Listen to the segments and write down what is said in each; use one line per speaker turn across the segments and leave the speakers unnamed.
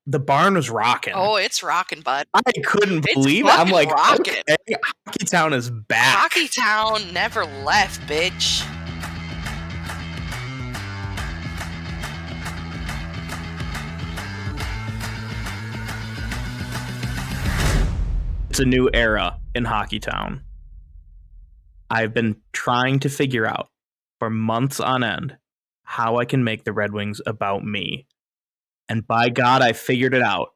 the barn was rocking.
Oh, it's rocking, bud.
I couldn't believe it. I'm like,
rocking.
Okay, Hockey Town is back.
Hockey Town never left, bitch.
It's a new era in Hockey Town. I've been trying to figure out for months on end how I can make the Red Wings about me. And by God, I figured it out.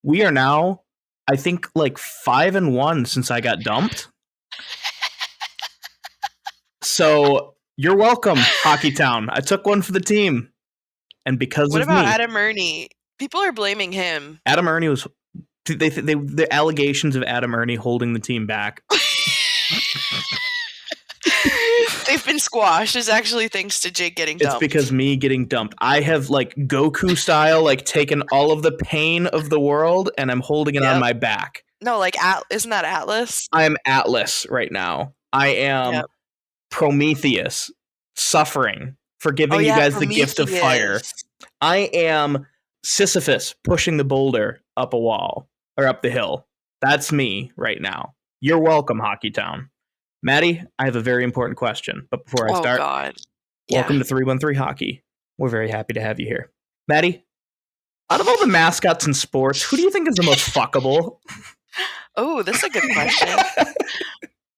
We are now, I think, like 5-1 since I got dumped. So you're welcome, Hockey Town. I took one for the team. And because
what
of
about
me,
Adam Ernie? People are blaming him.
Adam Ernie was... the allegations of Adam Ernie holding the team back.
They've been squashed. It's actually thanks to Jake getting dumped.
It's because me getting dumped. I have, like, Goku style, like, taken all of the pain of the world and I'm holding it on my back.
No, like, isn't that Atlas?
I am Atlas right now. I am Prometheus, suffering for giving you guys the gift of fire. I am Sisyphus, pushing the boulder up a wall, or up the hill. That's me right now. You're welcome, Hockey Town. Maddie, I have a very important question. But before I start, welcome to 313 Hockey. We're very happy to have you here. Maddie, out of all the mascots in sports, who do you think is the most fuckable?
Oh, that's a good question.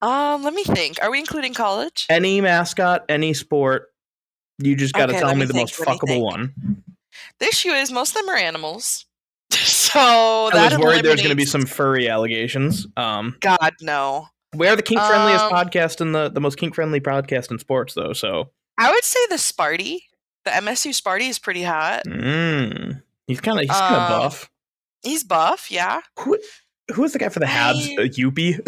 Let me think. Are we including college?
Any mascot, any sport. You just got to tell me the most fuckable one.
The issue is most of them are animals. So
I was worried there was going to be some furry allegations.
God, no.
We are the kink-friendliest podcast and the most kink-friendly podcast in sports, though. So I
would say the Sparty. The MSU Sparty is pretty hot.
He's kind of buff.
He's buff, yeah.
Who is the guy for the Habs? Youpie?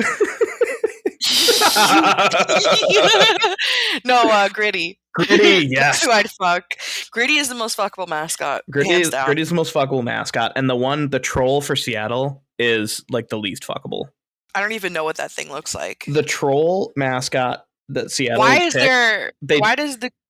No, Gritty.
Gritty, yes.
That's who I'd fuck. Gritty is the most fuckable mascot.
Gritty is the most fuckable mascot. And the troll for Seattle is like the least fuckable.
I don't even know what that thing looks like.
The troll mascot that Seattle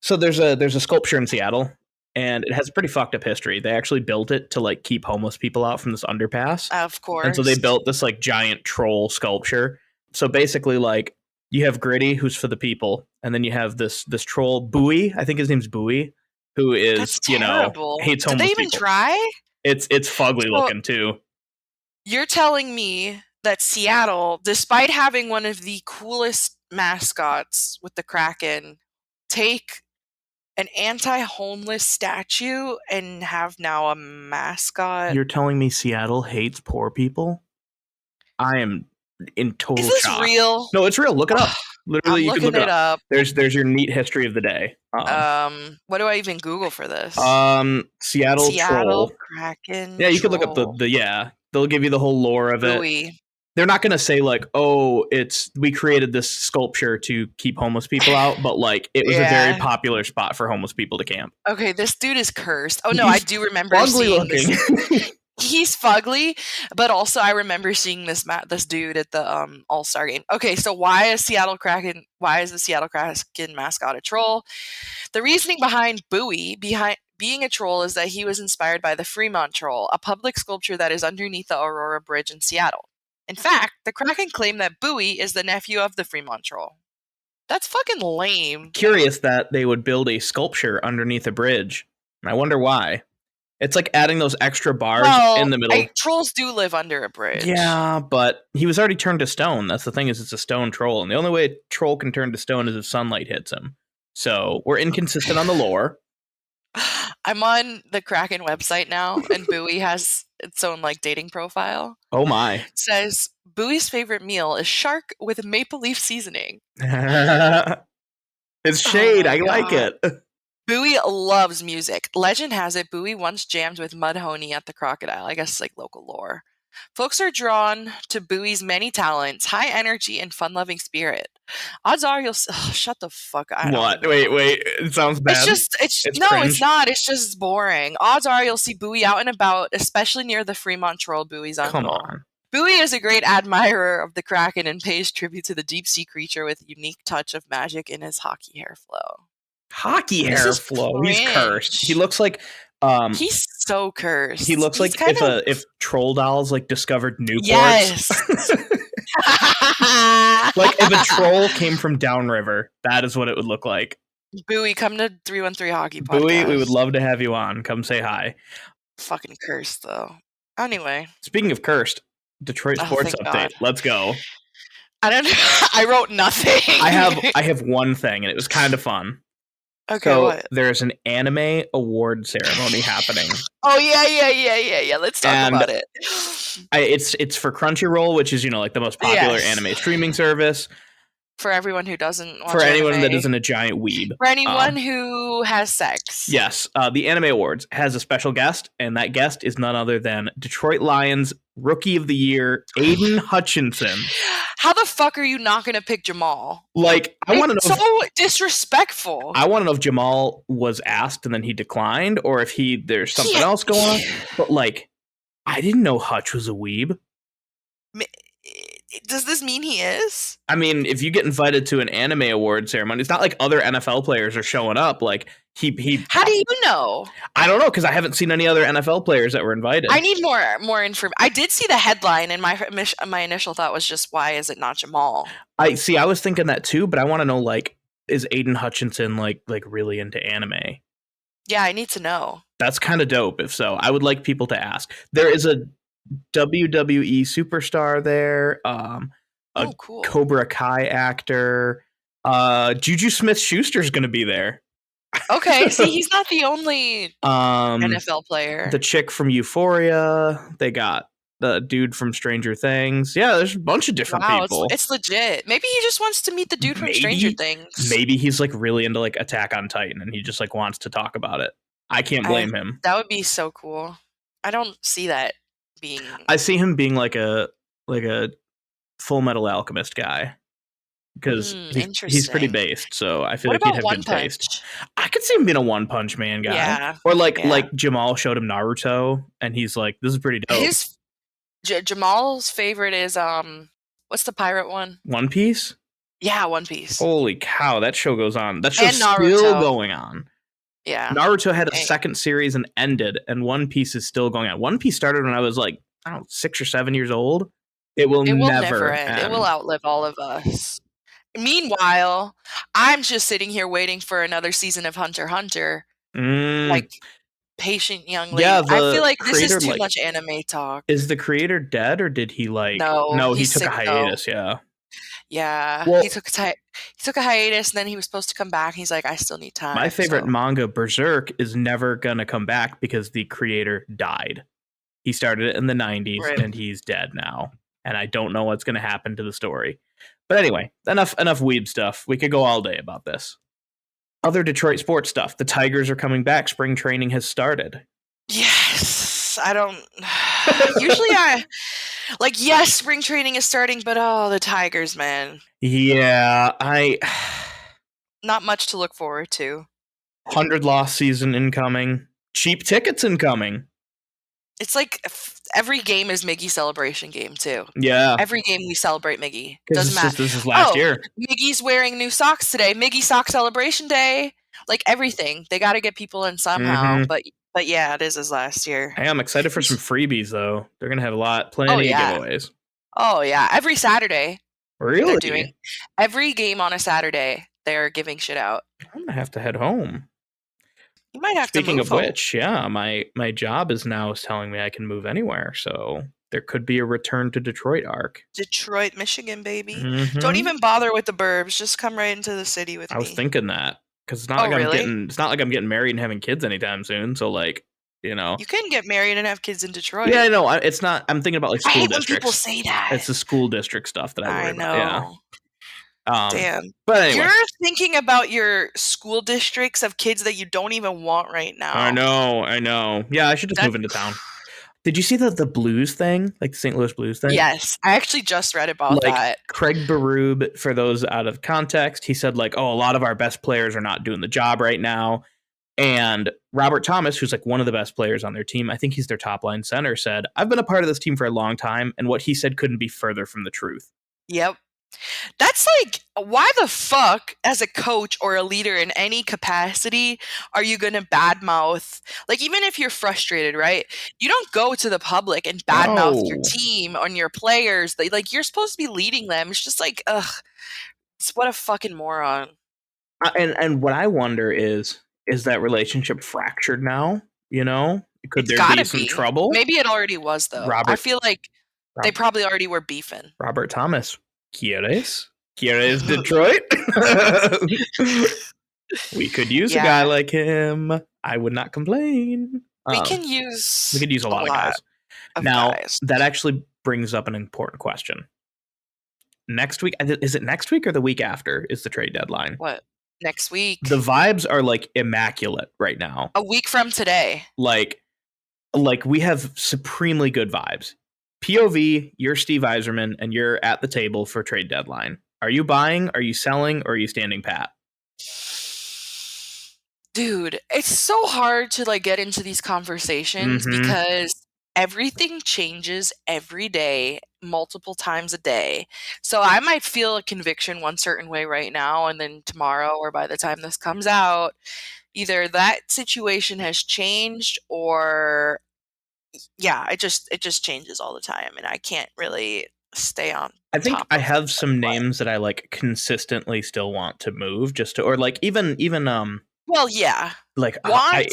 So there's a sculpture in Seattle, and it has a pretty fucked up history. They actually built it to like keep homeless people out from this underpass.
Of course.
And so they built this like giant troll sculpture. So basically, like, you have Gritty, who's for the people, and then you have this troll, Bowie. I think his name's Bowie, who is, hates homeless people.
Did they even try?
It's fugly looking too.
You're telling me that Seattle, despite having one of the coolest mascots with the Kraken, take an anti-homeless statue and have now a mascot?
You're telling me Seattle hates poor people? I am in total shock. Is this
real?
No, it's real. Look it up. Literally,
you can look it up.
There's your neat history of the day.
What do I even Google for this?
Seattle troll.
Kraken.
Yeah, you could look up the They'll give you the whole lore of it. They're not going to say like, oh, we created this sculpture to keep homeless people out, but like it was a very popular spot for homeless people to camp.
Okay, this dude is cursed. Oh no, I do remember seeing this. He's fugly, but also I remember seeing this dude at the All-Star game. Okay, so why is the Seattle Kraken mascot a troll? The reasoning behind Bowie being a troll is that he was inspired by the Fremont Troll, a public sculpture that is underneath the Aurora Bridge in Seattle. In fact, the Kraken claim that Bowie is the nephew of the Fremont Troll. That's fucking lame.
Curious that they would build a sculpture underneath a bridge. I wonder why. It's like adding those extra bars in the middle.
Trolls do live under a bridge.
Yeah, but he was already turned to stone. That's the thing, is it's a stone troll. And the only way a troll can turn to stone is if sunlight hits him. So we're inconsistent on the lore.
I'm on the Kraken website now, and Bowie has its own like dating profile.
Oh my.
It says, Bowie's favorite meal is shark with maple leaf seasoning.
It's shade. I like it.
Bowie loves music. Legend has it Bowie once jammed with Mudhoney at the Crocodile. I guess like local lore. Folks are drawn to Bowie's many talents, high energy, and fun-loving spirit. Odds are you'll... shut the fuck up.
What? Wait. It sounds bad.
It's not. It's just boring. Odds are you'll see Bowie out and about, especially near the Fremont Troll, Bowie's uncle.
Come on.
Bowie is a great admirer of the Kraken and pays tribute to the deep-sea creature with a unique touch of magic in his hockey hair flow.
Hockey hair flow. He's cursed. He looks like
He's so cursed.
He looks like if Troll Dolls like discovered Newports.
Yes.
Like if a troll came from downriver, that is what it would look like.
Bowie, come to 313 Hockey Podcast.
Bowie, we would love to have you on. Come say hi.
Fucking cursed though. Anyway.
Speaking of cursed, Detroit sports update. God. Let's go.
I don't know. I wrote nothing.
I have one thing, and it was kind of fun.
Okay,
so
what?
There's an anime award ceremony happening.
Oh yeah. Let's talk about it.
It's for Crunchyroll, which is like the most popular anime streaming service.
For everyone who doesn't watch
For anyone
anime.
that isn't a giant weeb.
For anyone who has sex.
Yes. The Anime Awards has a special guest, and that guest is none other than Detroit Lions Rookie of the Year, Aiden Hutchinson.
How the fuck are you not going to pick Jamal?
Like, I want to know.
So disrespectful.
I want to know if Jamal was asked and then he declined, or if there's something else going on. But, like, I didn't know Hutch was a weeb.
Does this mean he is?
I mean, if you get invited to an anime award ceremony, it's not like other NFL players are showing up. Like he.
How do you know?
I don't know, because I haven't seen any other NFL players that were invited.
I need more information. I did see the headline, and my initial thought was just, why is it not Jamal?
I was thinking that too, but I want to know, like, is Aiden Hutchinson like really into anime?
Yeah, I need to know.
That's kind of dope. If so, I would like people to ask. There is a WWE superstar there,
cool.
Cobra Kai actor, Juju Smith-Schuster's going to be there.
Okay, see, he's not the only NFL player.
The chick from Euphoria, they got the dude from Stranger Things. Yeah, there's a bunch of different people.
It's legit. Maybe he just wants to meet the dude from Stranger Things.
Maybe he's like really into like Attack on Titan, and he just like wants to talk about it. I can't blame him.
That would be so cool. I don't see that being.
I see him being like a Full Metal Alchemist guy, because he's pretty based. So I feel like he'd have good taste. I could see him being a One Punch Man guy.
Yeah.
Or like Jamal showed him Naruto, and he's like, this is pretty dope.
Jamal's favorite is what's the pirate one?
One Piece?
Yeah, One Piece.
Holy cow, that show goes on. That show's still going on.
Yeah.
Naruto had a second series and ended, and One Piece is still going on. One Piece started when I was like, I don't know, 6 or 7 years old. It will never end.
It will outlive all of us. Meanwhile, I'm just sitting here waiting for another season of Hunter x Hunter. Like, patient young lady. Yeah, I feel like this is too much anime talk.
Is the creator dead, or did he like? No, he took a hiatus.
Though.
Yeah.
Yeah, well, he took a hiatus, and then he was supposed to come back. He's like, I still need time.
My favorite manga, Berserk, is never gonna come back because the creator died. He started it in the 90s, and he's dead now. And I don't know what's gonna happen to the story. But anyway, enough weeb stuff. We could go all day about this. Other Detroit sports stuff. The Tigers are coming back. Spring training has started.
Yes. I don't... Usually yes, spring training is starting, but the Tigers, man.
Yeah,
Not much to look forward to.
100-loss season incoming. Cheap tickets incoming.
It's like every game is Miggy celebration game, too.
Yeah.
Every game we celebrate Miggy. Doesn't matter.
This is last year.
Miggy's wearing new socks today. Miggy sock celebration day. Like everything. They got to get people in somehow. But yeah, it is his last year.
Hey, I'm excited for some freebies, though. They're going to have plenty of giveaways.
Oh, yeah. Every Saturday.
Really?
They're doing every game on a Saturday. They're giving shit out.
I'm going to have to head home.
You might have
Speaking
to
of which, yeah, my job is telling me I can move anywhere, so there could be a return to Detroit arc.
Detroit, Michigan, baby. Mm-hmm. Don't even bother with the burbs. Just come right into the city with me.
I was thinking that, because it's not like I'm getting married and having kids anytime soon. So you
can get married and have kids in Detroit.
Yeah, I know. It's not. I'm thinking about school districts.
When people say that.
It's the school district stuff that I worry about. Yeah.
Damn.
But anyway.
You're thinking about your school districts of kids that you don't even want right now.
I know. Yeah, I should just move into town. Did you see the Blues thing? Like the St. Louis Blues thing?
Yes. I actually just read about that.
Craig Berube, for those out of context, he said a lot of our best players are not doing the job right now. And Robert Thomas, who's one of the best players on their team, I think he's their top line center, said, I've been a part of this team for a long time. And what he said couldn't be further from the truth.
Yep. That's like, why the fuck, as a coach or a leader in any capacity, are you going to badmouth? Like, even if you're frustrated, right? You don't go to the public and badmouth your team and your players. Like, you're supposed to be leading them. It's just like, ugh, what a fucking moron.
And what I wonder is that relationship fractured now? You know, could there be some trouble?
Maybe it already was, though. I feel like they probably already were beefing.
Robert Thomas. ¿Quieres Detroit? We could use a guy like him. I would not complain.
We could use
a lot of guys. Now, that actually brings up an important question. Next week, is it next week or the week after is the trade deadline?
What? Next week?
The vibes are like immaculate right now.
A week from today.
Like we have supremely good vibes. POV, you're Steve Yzerman, and you're at the table for trade deadline. Are you buying? Are you selling? Or are you standing pat?
Dude, it's so hard to like get into these conversations because everything changes every day, multiple times a day. So I might feel a conviction one certain way right now, and then tomorrow or by the time this comes out, either that situation has changed or it just changes all the time, and I can't really stay on.
I think I have some names that I like consistently still want to move or like even
well, yeah.
Like I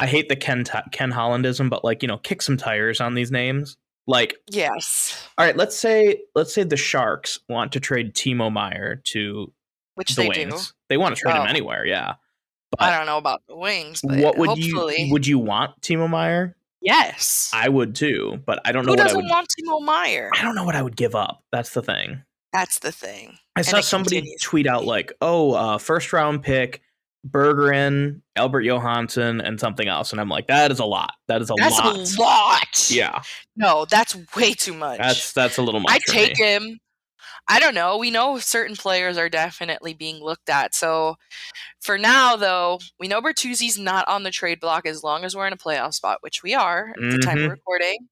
hate the Ken Hollandism, but like, you know, kick some tires on these names. Like,
yes.
All right, let's say the Sharks want to trade Timo Meier to the Wings.
Do.
They want to trade him anywhere, yeah.
But I don't know about the Wings, but
what would you want Timo Meier?
Yes.
I would too, but I don't know
what I would. Who doesn't want Timo Meier?
I don't know what I would give up. That's the thing.
I
saw somebody tweet out like, first round pick, Bergeron, Albert Johansson, and something else. And I'm like, that is a lot. That's a lot. Yeah.
No, that's way too much.
That's a little much.
I'd take him. I don't know. We know certain players are definitely being looked at. So for now, though, we know Bertuzzi's not on the trade block as long as we're in a playoff spot, which we are at the time of recording.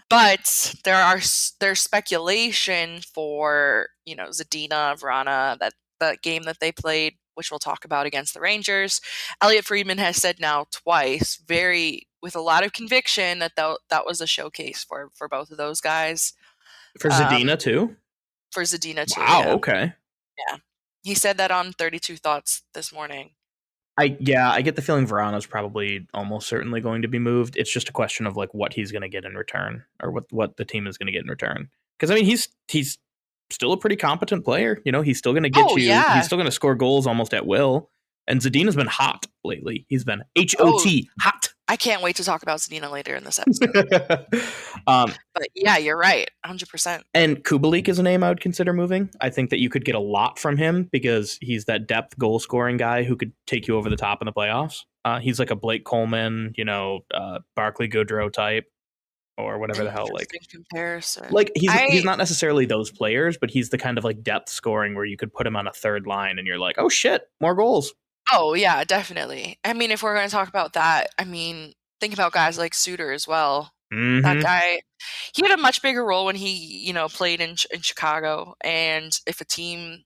But there's speculation for, you know, Zadina, Vrana, that game that they played, which we'll talk about against the Rangers. Elliot Friedman has said now twice, with a lot of conviction, that was a showcase for both of those guys.
For Zadina too?
For Zadina too.
Wow, okay.
Yeah. He said that on 32 Thoughts this morning.
I get the feeling Vrana's probably almost certainly going to be moved. It's just a question of like what he's going to get in return, or what the team is going to get in return. Because I mean, he's still a pretty competent player. You know, he's still going to get you. Yeah. He's still going to score goals almost at will. And Zadina's been hot lately. He's been HOT, hot.
I can't wait to talk about Zadina later in this episode. But yeah, you're right, 100%.
And Kubalik is a name I would consider moving. I think that you could get a lot from him because he's that depth goal scoring guy who could take you over the top in the playoffs. He's like a Blake Coleman, you know, Barclay Goodrow type, or whatever the hell. Like
comparison.
Like he's not necessarily those players, but he's the kind of like depth scoring where you could put him on a third line and you're like, oh shit, more goals.
Oh, yeah, definitely. I mean, if we're going to talk about that, I mean, think about guys like Suter as well. That guy, he had a much bigger role when he, you know, played in Chicago. And if a team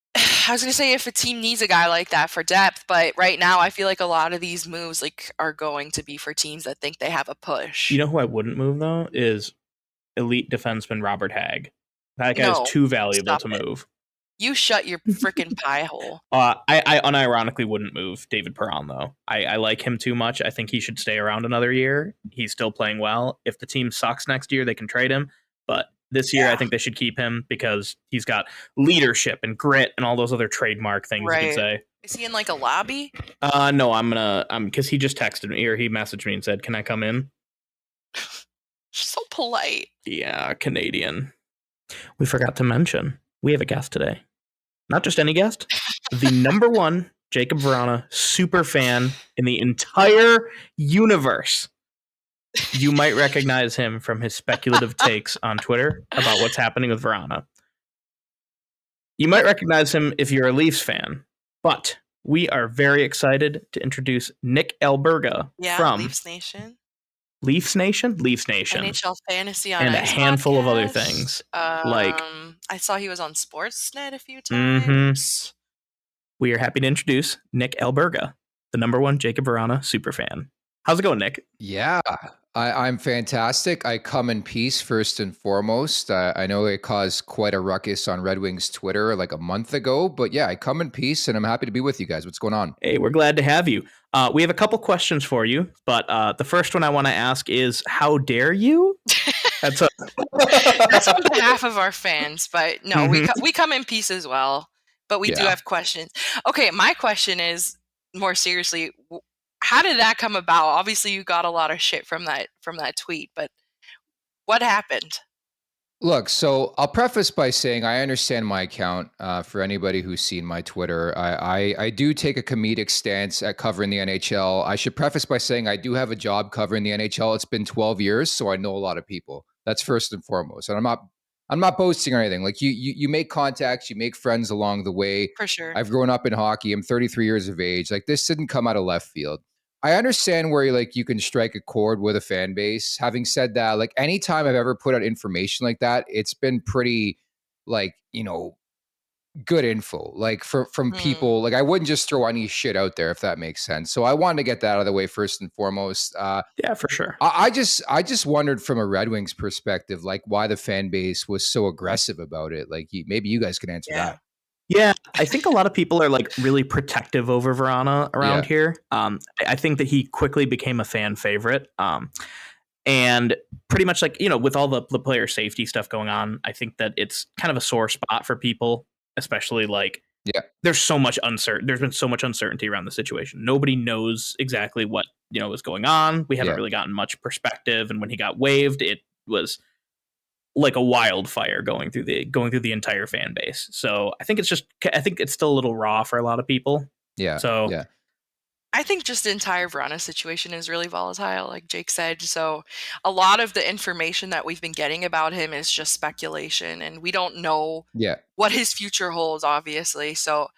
needs a guy like that for depth, but right now I feel like a lot of these moves like are going to be for teams that think they have a push.
You know who I wouldn't move though is elite defenseman Robert Hagg. That guy is too valuable to move.
You shut your freaking pie hole.
I unironically wouldn't move David Perron, though. I like him too much. I think he should stay around another year. He's still playing well. If the team sucks next year, they can trade him. But this year, I think they should keep him because he's got leadership and grit and all those other trademark things you could say.
Is he in like a lobby?
No, because he just texted me or he messaged me and said, "Can I come in?"
So polite.
Yeah, Canadian. We forgot to mention, we have a guest today. Not just any guest, the number one Jakub Vrana super fan in the entire universe. You might recognize him from his speculative takes on Twitter about what's happening with Vrana. You might recognize him if you're a Leafs fan, but we are very excited to introduce Nick Alberga from
Leafs Nation.
Leafs Nation? Leafs Nation.
NHL Fantasy on
and
Ice
a handful
podcast.
of other things.
I saw he was on Sportsnet a few times.
We are happy to introduce Nick Alberga, the #1 Jakub Vrana superfan. How's it going, Nick?
Yeah, I'm fantastic. I come in peace first and foremost. I know it caused quite a ruckus on Red Wings Twitter like a month ago, but yeah, I come in peace and I'm happy to be with you guys. What's going on?
Hey, we're glad to have you. We have a couple questions for you, but the first one I want to ask is, how dare you?
That's on behalf of our fans, but no, we come in peace as well, but we do have questions. Okay, my question is more seriously, how did that come about? Obviously, you got a lot of shit from that tweet, but what happened?
Look, so I'll preface by saying I understand my account. For anybody who's seen my Twitter, I do take a comedic stance at covering the NHL. I should preface by saying I do have a job covering the NHL. It's been 12 years, so I know a lot of people. That's first and foremost. And I'm not boasting or anything. Like you make contacts, you make friends along the way.
For sure.
I've grown up in hockey. I'm 33 years of age. Like this didn't come out of left field. I understand where you can strike a chord with a fan base. Having said that, like anytime I've ever put out information like that, it's been pretty good info. Like from people, like I wouldn't just throw any shit out there if that makes sense. So I wanted to get that out of the way first and foremost.
Yeah, for sure.
I just wondered from a Red Wings perspective, like why the fan base was so aggressive about it. Like maybe you guys can answer that.
Yeah, I think a lot of people are like really protective over Vrana around here. I think that he quickly became a fan favorite. And pretty much like, with all the player safety stuff going on, I think that it's kind of a sore spot for people, especially there's so much there's been so much uncertainty around the situation. Nobody knows exactly what, is going on. We haven't really gotten much perspective. And when he got waived, it was like a wildfire going through the entire fan base. So I think it's still a little raw for a lot of people.
Yeah.
So
yeah.
I think just the entire Vrana situation is really volatile, like Jake said. So a lot of the information that we've been getting about him is just speculation, and we don't know what his future holds, obviously. So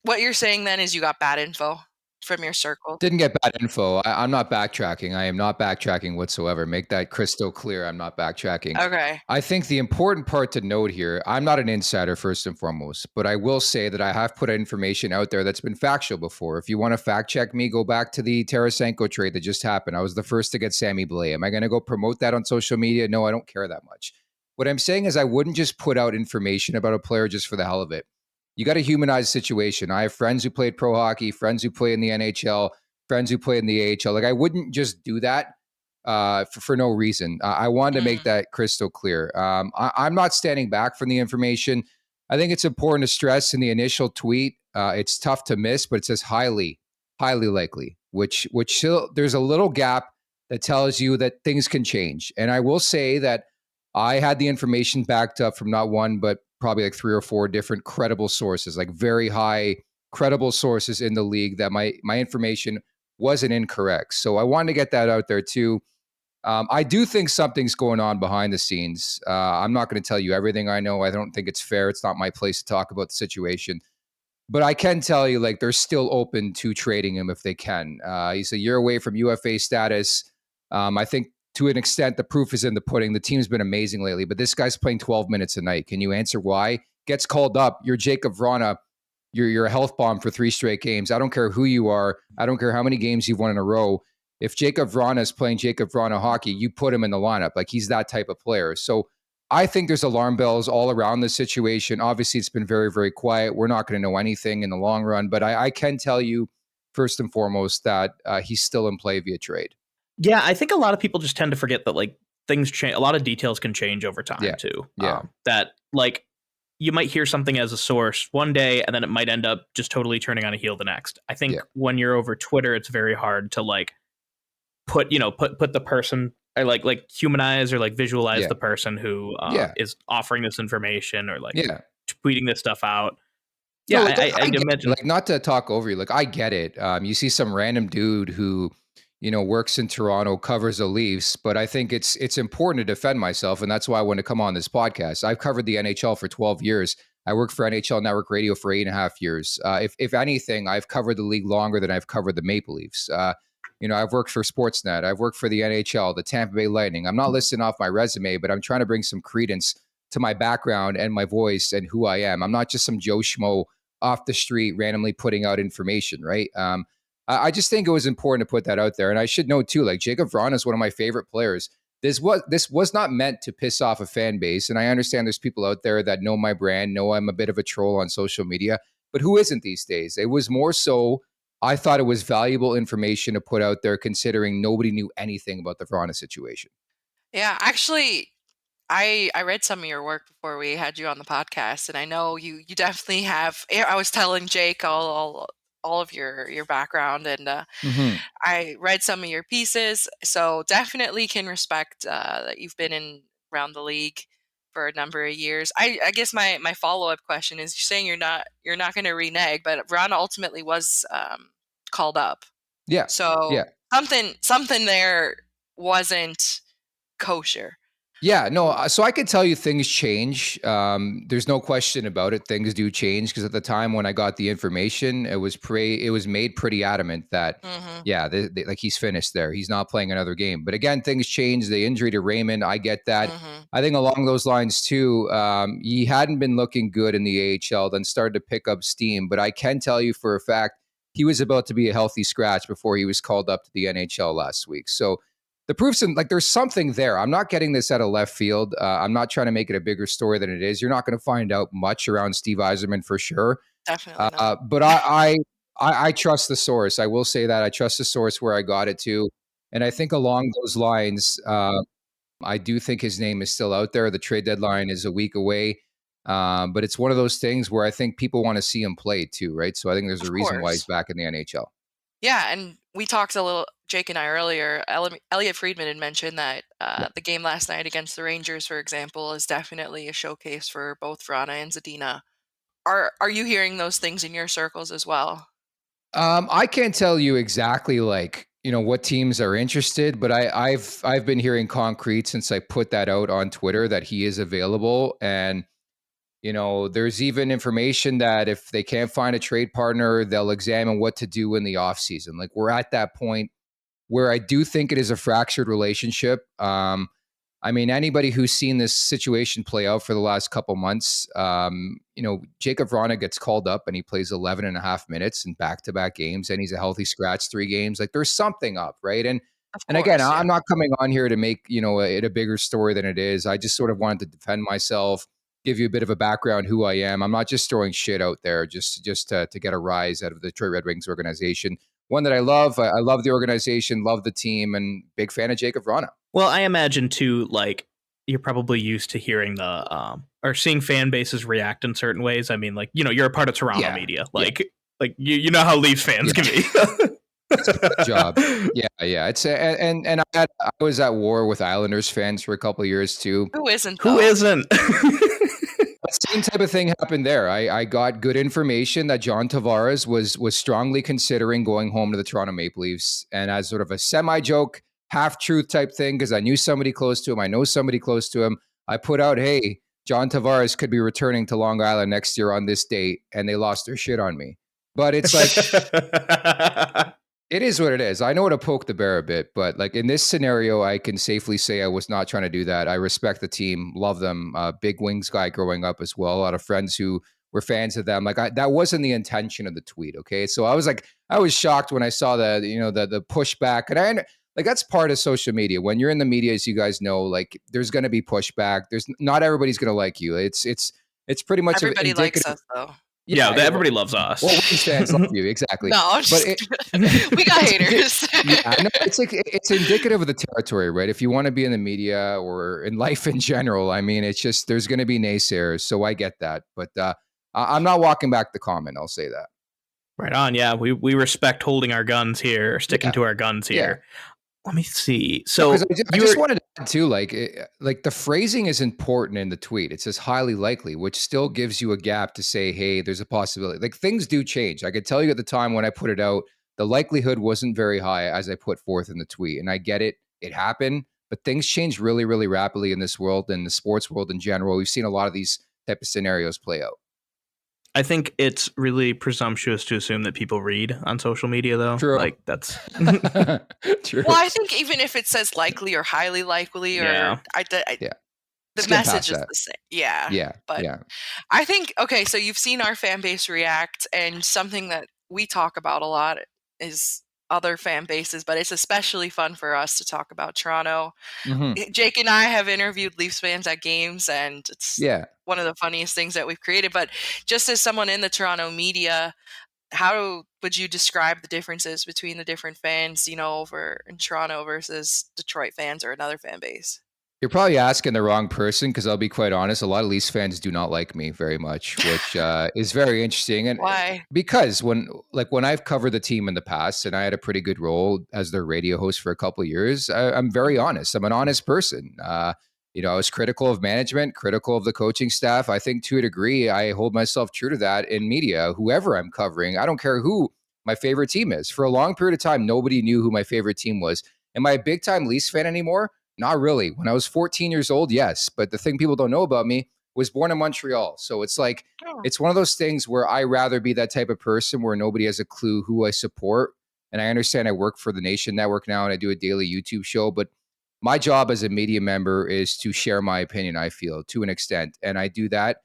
what you're saying then is you got bad info from your circle.
Didn't get bad info. I'm not backtracking. I am not backtracking whatsoever. Make that crystal clear. I'm not backtracking.
Okay.
I think the important part to note here, I'm not an insider first and foremost, but I will say that I have put information out there that's been factual before. If you want to fact check me, go back to the Tarasenko trade that just happened. I was the first to get Sammy Blais. Am I going to go promote that on social media? No, I don't care that much. What I'm saying is I wouldn't just put out information about a player just for the hell of it. You got to humanize the situation. I have friends who played pro hockey, friends who play in the NHL, friends who play in the AHL. Like I wouldn't just do that for no reason. I wanted to make that crystal clear. I'm not standing back from the information. I think it's important to stress in the initial tweet. It's tough to miss, but it says highly likely, which there's a little gap that tells you that things can change. And I will say that I had the information backed up from not one, but probably like 3 or 4 different credible sources, like very high credible sources in the league that my information wasn't incorrect. So I wanted to get that out there too. I do think something's going on behind the scenes. I'm not going to tell you everything I know. I don't think it's fair. It's not my place to talk about the situation. But I can tell you, like, they're still open to trading him if they can. He's a year away from UFA status. I think to an extent, the proof is in the pudding. The team's been amazing lately, but this guy's playing 12 minutes a night. Can you answer why? Gets called up. You're Jakub Vrana. You're a health bomb for 3 straight games. I don't care who you are. I don't care how many games you've won in a row. If Jakub Vrana is playing Jakub Vrana hockey, you put him in the lineup. Like, he's that type of player. So I think there's alarm bells all around this situation. Obviously, it's been very, very quiet. We're not going to know anything in the long run, but I can tell you first and foremost that he's still in play via trade.
Yeah, I think a lot of people just tend to forget that like things change. A lot of details can change over time too.
Yeah.
That like you might hear something as a source one day and then it might end up just totally turning on a heel the next. I think when you're over Twitter, it's very hard to like put the person or like humanize or like visualize the person who is offering this information or like tweeting this stuff out. Yeah,
no,
I imagine.
Like, not to talk over you, like I get it. You see some random dude who works in Toronto, covers the Leafs, but I think it's important to defend myself, and that's why I want to come on this podcast. I've covered the NHL for 12 years. I worked for NHL Network Radio for 8.5 years. If anything, I've covered the league longer than I've covered the Maple Leafs. I've worked for Sportsnet. I've worked for the NHL, the Tampa Bay Lightning. I'm not listing off my resume, but I'm trying to bring some credence to my background and my voice and who I am. I'm not just some Joe Schmo off the street randomly putting out information, right? I just think it was important to put that out there. And I should note too, like Jakub Vrana is one of my favorite players. This was not meant to piss off a fan base. And I understand there's people out there that know my brand, know I'm a bit of a troll on social media, but who isn't these days? It was more so I thought it was valuable information to put out there considering nobody knew anything about the Vrana situation.
Yeah, actually, I read some of your work before we had you on the podcast, and I know you definitely have. I was telling Jake all of your background, and I read some of your pieces, so definitely can respect that you've been around the league for a number of years. I guess my follow-up question is, you're saying you're not going to renege, but Vrana ultimately was called up.
Yeah.
So something there wasn't kosher.
Yeah, no. So I could tell you things change. There's no question about it. Things do change because at the time when I got the information, it was made pretty adamant that like he's finished there. He's not playing another game. But again, things change. The injury to Raymond, I get that. I think along those lines too, he hadn't been looking good in the AHL, then started to pick up steam. But I can tell you for a fact he was about to be a healthy scratch before he was called up to the NHL last week. So the proof's in, like, there's something there. I'm not getting this out of left field. I'm not trying to make it a bigger story than it is. You're not going to find out much around Steve Yzerman for sure.
Definitely not.
But I trust the source. I will say that I trust the source where I got it to. And I think along those lines, I do think his name is still out there. The trade deadline is a week away. But it's one of those things where I think people want to see him play too, right? So I think there's a reason why he's back in the NHL.
Yeah, and we talked a little, Jake and I earlier, Elliot Friedman had mentioned that the game last night against the Rangers, for example, is definitely a showcase for both Vrana and Zadina. Are you hearing those things in your circles as well?
I can't tell you exactly what teams are interested, but I've been hearing concrete since I put that out on Twitter that he is available. And there's even information that if they can't find a trade partner, they'll examine what to do in the offseason. Like, we're at that point where I do think it is a fractured relationship. I mean, anybody who's seen this situation play out for the last couple months, Jakub Vrana gets called up and he plays 11 and a half minutes in back-to-back games, and he's a healthy scratch 3 games. Like, there's something up, right? And again, yeah. I'm not coming on here to make, it a bigger story than it is. I just sort of wanted to defend myself, give you a bit of a background who I am. I'm not just throwing shit out there just to get a rise out of the Detroit Red Wings organization. One that I love. I love the organization, love the team, and big fan of Jakub Vrana.
Well, I imagine too, like, you're probably used to hearing or seeing fan bases react in certain ways. I mean, like, you're a part of Toronto media. Like you know how Leafs fans can be.
Job. Yeah. It's and I was at war with Islanders fans for a couple of years too.
Who isn't?
Same type of thing happened there. I got good information that John Tavares was strongly considering going home to the Toronto Maple Leafs, and as sort of a semi-joke, half-truth type thing, because I knew somebody close to him, I know somebody close to him, I put out, hey, John Tavares could be returning to Long Island next year on this date, and they lost their shit on me. But it's like... It is what it is. I know to poke the bear a bit, but like in this scenario, I can safely say I was not trying to do that. I respect the team, love them. Big Wings guy growing up as well. A lot of friends who were fans of them. Like that wasn't the intention of the tweet. Okay, so I was shocked when I saw the pushback, and that's part of social media. When you're in the media, as you guys know, like there's going to be pushback. There's not everybody's going to like you. It's pretty much
everybody likes us though.
Yeah, everybody loves us.
Well, Wings fans love you, exactly.
No, we got haters.
It's indicative of the territory, right? If you want to be in the media or in life in general, I mean, it's just there's going to be naysayers, so I get that. But I'm not walking back the comment. I'll say that.
Right on. Yeah, we respect holding our guns here, sticking to our guns here. Yeah. Let me see. So
I just wanted to add too, like the phrasing is important in the tweet. It says highly likely, which still gives you a gap to say, hey, there's a possibility. Like things do change. I could tell you at the time when I put it out, the likelihood wasn't very high as I put forth in the tweet. And I get it. It happened. But things change really, really rapidly in this world and the sports world in general. We've seen a lot of these type of scenarios play out.
I think it's really presumptuous to assume that people read on social media, though.
True.
Like, that's
true. Well, I think even if it says likely or highly likely, or the message is the same. Yeah. But I think, okay, so you've seen our fan base react, and something that we talk about a lot is other fan bases, but it's especially fun for us to talk about Toronto. Mm-hmm. Jake and I have interviewed Leafs fans at games, and it's one of the funniest things that we've created. But just as someone in the Toronto media, how would you describe the differences between the different fans, over in Toronto versus Detroit fans or another fan base?
You're probably asking the wrong person, because I'll be quite honest, a lot of Leafs fans do not like me very much, which is very interesting. And
why?
Because when I've covered the team in the past, and I had a pretty good role as their radio host for a couple of years, I'm very honest. I'm an honest person. I was critical of management, critical of the coaching staff. I think to a degree, I hold myself true to that in media, whoever I'm covering. I don't care who my favorite team is. For a long period of time, nobody knew who my favorite team was. Am I a big time Leafs fan anymore? Not really. When I was 14 years old, yes. But the thing people don't know about me was born in Montreal. So it's like, it's one of those things where I rather be that type of person where nobody has a clue who I support. And I understand I work for the Nation Network now, and I do a daily YouTube show. But my job as a media member is to share my opinion, I feel, to an extent. And I do that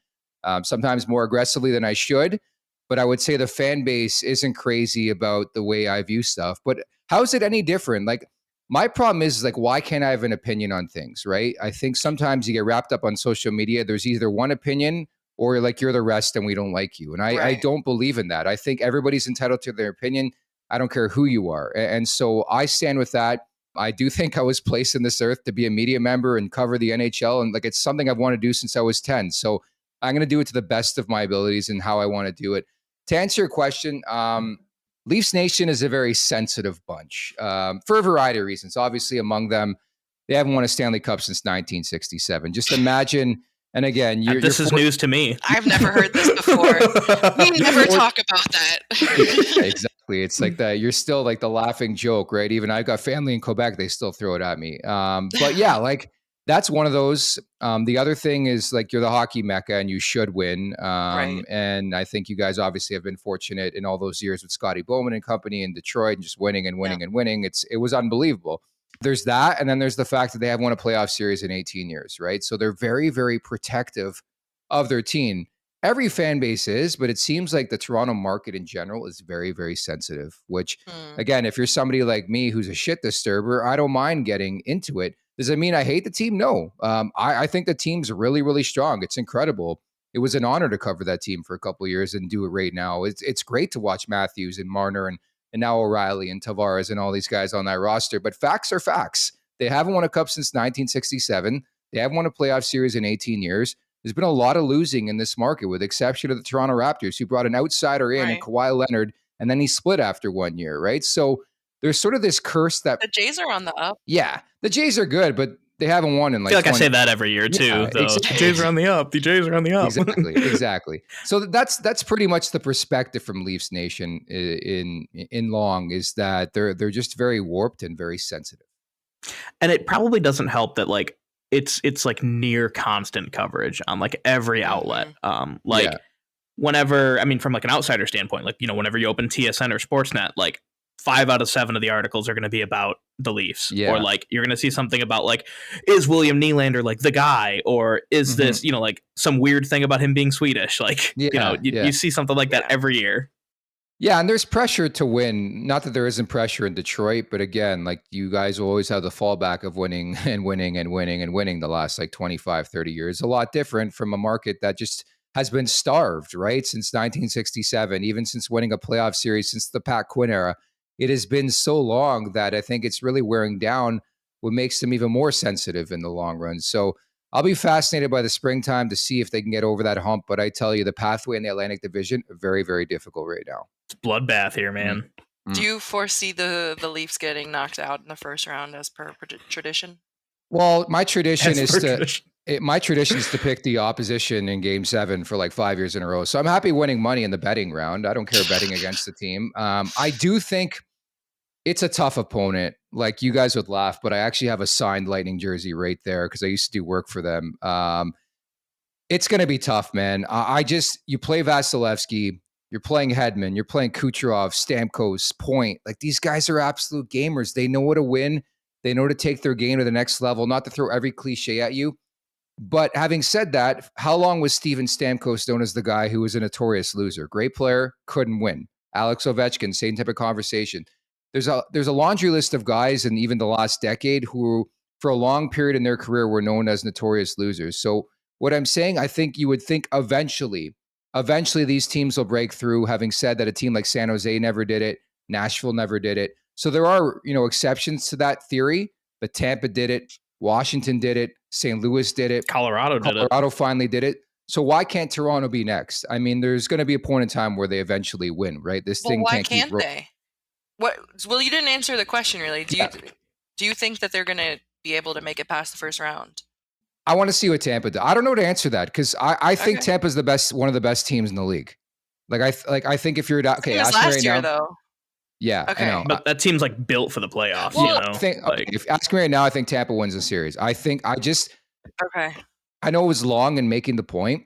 sometimes more aggressively than I should. But I would say the fan base isn't crazy about the way I view stuff. But how is it any different? Like, my problem is why can't I have an opinion on things, right? I think sometimes you get wrapped up on social media. There's either one opinion or you're the rest and we don't like you. And I don't believe in that. I think everybody's entitled to their opinion. I don't care who you are. And so I stand with that. I do think I was placed in this earth to be a media member and cover the NHL. And it's something I've wanted to do since I was 10. So I'm going to do it to the best of my abilities and how I want to do it. To answer your question, Leafs Nation is a very sensitive bunch for a variety of reasons. Obviously, among them, they haven't won a Stanley Cup since 1967. Just imagine, and again,
this is news to me.
I've never heard this before. We never talk about that.
Exactly. It's like that. You're still like the laughing joke, right? Even I've got family in Quebec, they still throw it at me. But yeah, that's one of those. The other thing is you're the hockey mecca and you should win. Right. And I think you guys obviously have been fortunate in all those years with Scotty Bowman and company in Detroit and just winning and winning and winning. It was unbelievable. There's that. And then there's the fact that they haven't won a playoff series in 18 years, right? So they're very, very protective of their team. Every fan base is, but it seems like the Toronto market in general is very, very sensitive, which again, if you're somebody like me who's a shit disturber, I don't mind getting into it. Does it mean I hate the team? No. I think the team's really, really strong. It's incredible. It was an honor to cover that team for a couple of years and do it right now. It's great to watch Matthews and Marner and now O'Reilly and Tavares and all these guys on that roster. But facts are facts. They haven't won a cup since 1967. They haven't won a playoff series in 18 years. There's been a lot of losing in this market, with the exception of the Toronto Raptors, who brought an outsider in, and Kawhi Leonard, and then he split after 1 year, right? So there's sort of this curse that
the Jays are on the up.
Yeah, the Jays are good, but they haven't won in
I feel like 20. I say that every year too. Yeah, exactly. The Jays are on the up. The Jays are on the up.
Exactly. So that's pretty much the perspective from Leafs Nation in long, is that they're just very warped and very sensitive.
And it probably doesn't help that it's near constant coverage on every outlet. Whenever, I mean, from an outsider standpoint, whenever you open TSN or Sportsnet, 5 out of 7 of the articles are going to be about the Leafs, or you're going to see something about is William Nylander the guy, or is this some weird thing about him being Swedish? You see something like that every year.
Yeah, and there's pressure to win. Not that there isn't pressure in Detroit, but again, you guys will always have the fallback of winning and winning and winning and winning the last 25, 30 years. A lot different from a market that just has been starved, right? Since 1967, even since winning a playoff series, since the Pat Quinn era. It has been so long that I think it's really wearing down what makes them even more sensitive in the long run. So I'll be fascinated by the springtime to see if they can get over that hump. But I tell you, the pathway in the Atlantic Division, very, very difficult right now.
It's bloodbath here, man.
Mm-hmm. Do you foresee the Leafs getting knocked out in the first round as per tradition?
Well, my tradition is to pick the opposition in Game 7 for 5 years in a row. So I'm happy winning money in the betting round. I don't care betting against the team. I do think it's a tough opponent. You guys would laugh, but I actually have a signed Lightning jersey right there because I used to do work for them. It's going to be tough, man. You play Vasilevsky, you're playing Hedman, you're playing Kucherov, Stamkos, Point. Like, these guys are absolute gamers. They know how to win. They know to take their game to the next level, not to throw every cliche at you. But having said that, how long was Steven Stamkos known as the guy who was a notorious loser? Great player, couldn't win. Alex Ovechkin, same type of conversation. There's a laundry list of guys in even the last decade who, for a long period in their career, were known as notorious losers. So what I'm saying, I think you would think eventually these teams will break through. Having said that, a team like San Jose never did it. Nashville never did it. So there are, exceptions to that theory, but Tampa did it. Washington did it. St. Louis did it.
Colorado
finally did it. So why can't Toronto be next? I mean, there's going to be a point in time where they eventually win, right?
Why can't they? What? Well, you didn't answer the question really. Do you think that they're going to be able to make it past the first round?
I want to see what Tampa does. I don't know to answer that because I think Tampa's one of the best teams in the league. I think if you're ask me right now,
though.
Yeah,
okay.
I know.
But that team's like built for the playoffs.
If you ask me right now, I think Tampa wins the series. I know it was long in making the point,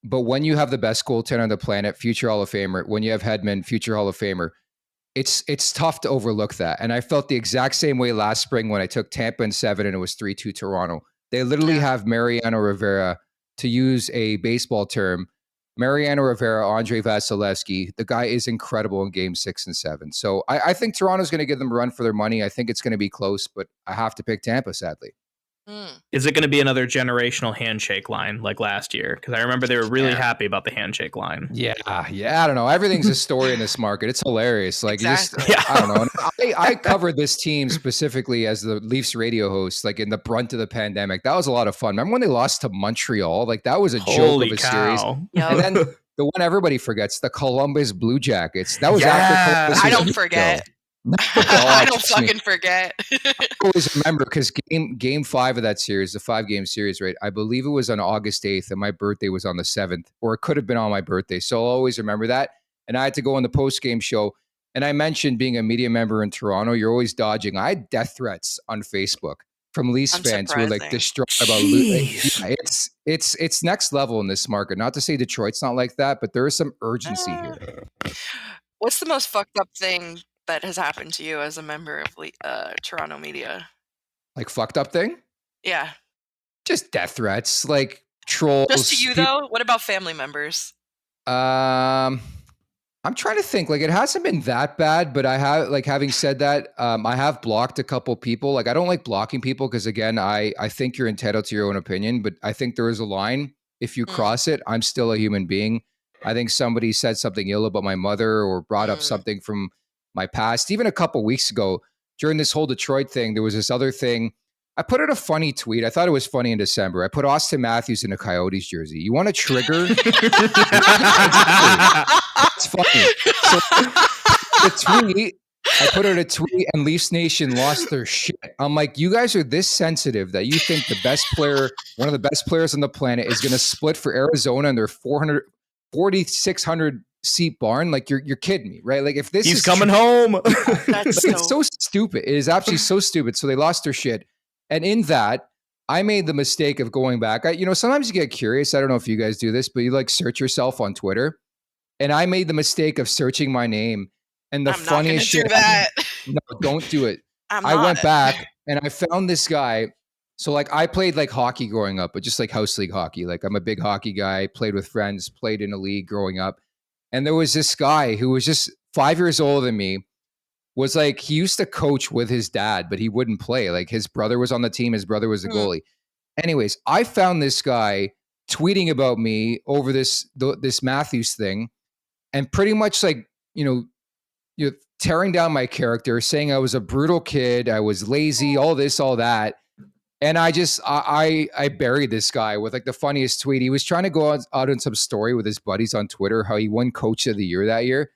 but when you have the best goaltender on the planet, future Hall of Famer, when you have Hedman, future Hall of Famer, it's tough to overlook that. And I felt the exact same way last spring when I took Tampa in 7 and it was 3-2 Toronto. They literally have Mariano Rivera, to use a baseball term, Mariano Rivera, Andre Vasilevsky. The guy is incredible in game 6 and 7. So I think Toronto's going to give them a run for their money. I think it's going to be close, but I have to pick Tampa, sadly.
Is it going to be another generational handshake line like last year? Because I remember they were really happy about the handshake line.
Yeah. I don't know. Everything's a story in this market. It's hilarious. Like,
exactly.
I don't know. I covered this team specifically as the Leafs radio host, like in the brunt of the pandemic. That was a lot of fun. Remember when they lost to Montreal? Like, that was a joke of a series.
Yep.
And then the one everybody forgets, the Columbus Blue Jackets. That was after Columbus.
I don't forget. I don't fucking forget.
I always remember because game 5 of that series, the 5-game series, right? I believe it was on August 8th and my birthday was on the 7th, or it could have been on my birthday. So I'll always remember that. And I had to go on the post-game show. And I mentioned being a media member in Toronto. You're always dodging. I had death threats on Facebook from Leafs fans who were like distraught about losing. It's next level in this market. Not to say Detroit's not like that, but there is some urgency here.
What's the most fucked up thing that has happened to you as a member of Toronto media?
Like, fucked up thing?
Yeah.
Just death threats, like trolls.
Just to you, though? What about family members?
I'm trying to think. Like, it hasn't been that bad, but I have, like, having said that, I have blocked a couple people. Like, I don't like blocking people because, again, I think you're entitled to your own opinion, but I think there is a line. If you cross it, I'm still a human being. I think somebody said something ill about my mother or brought up something from my past. Even a couple weeks ago, during this whole Detroit thing, there was this other thing. I put out a funny tweet. I thought it was funny in December. I put Austin Matthews in a Coyotes jersey. You want to trigger? It's funny. So, the tweet, I put out a tweet and Leafs Nation lost their shit. I'm like, you guys are this sensitive that you think the best player, one of the best players on the planet, is going to split for Arizona and their 4,600 seat barn? Like, you're kidding me, right? Like, if this
he's coming home.
It's so stupid. It is absolutely so stupid. So they lost their shit. And in that, I made the mistake of going back. Sometimes you get curious. I don't know if you guys do this, but you like search yourself on Twitter. And I made the mistake of searching my name. And the funniest shit. No, don't do it. I went back and I found this guy. So like, I played like hockey growing up, but just like house league hockey. Like, I'm a big hockey guy, played with friends, played in a league growing up. And there was this guy who was just 5 years older than me, was like, he used to coach with his dad, but he wouldn't play. Like, his brother was on the team. His brother was the goalie. Anyways, I found this guy tweeting about me over this Matthews thing and pretty much like, tearing down my character, saying I was a brutal kid. I was lazy, all this, all that. And I buried this guy with like the funniest tweet. He was trying to go out on some story with his buddies on Twitter, how he won Coach of the Year that year.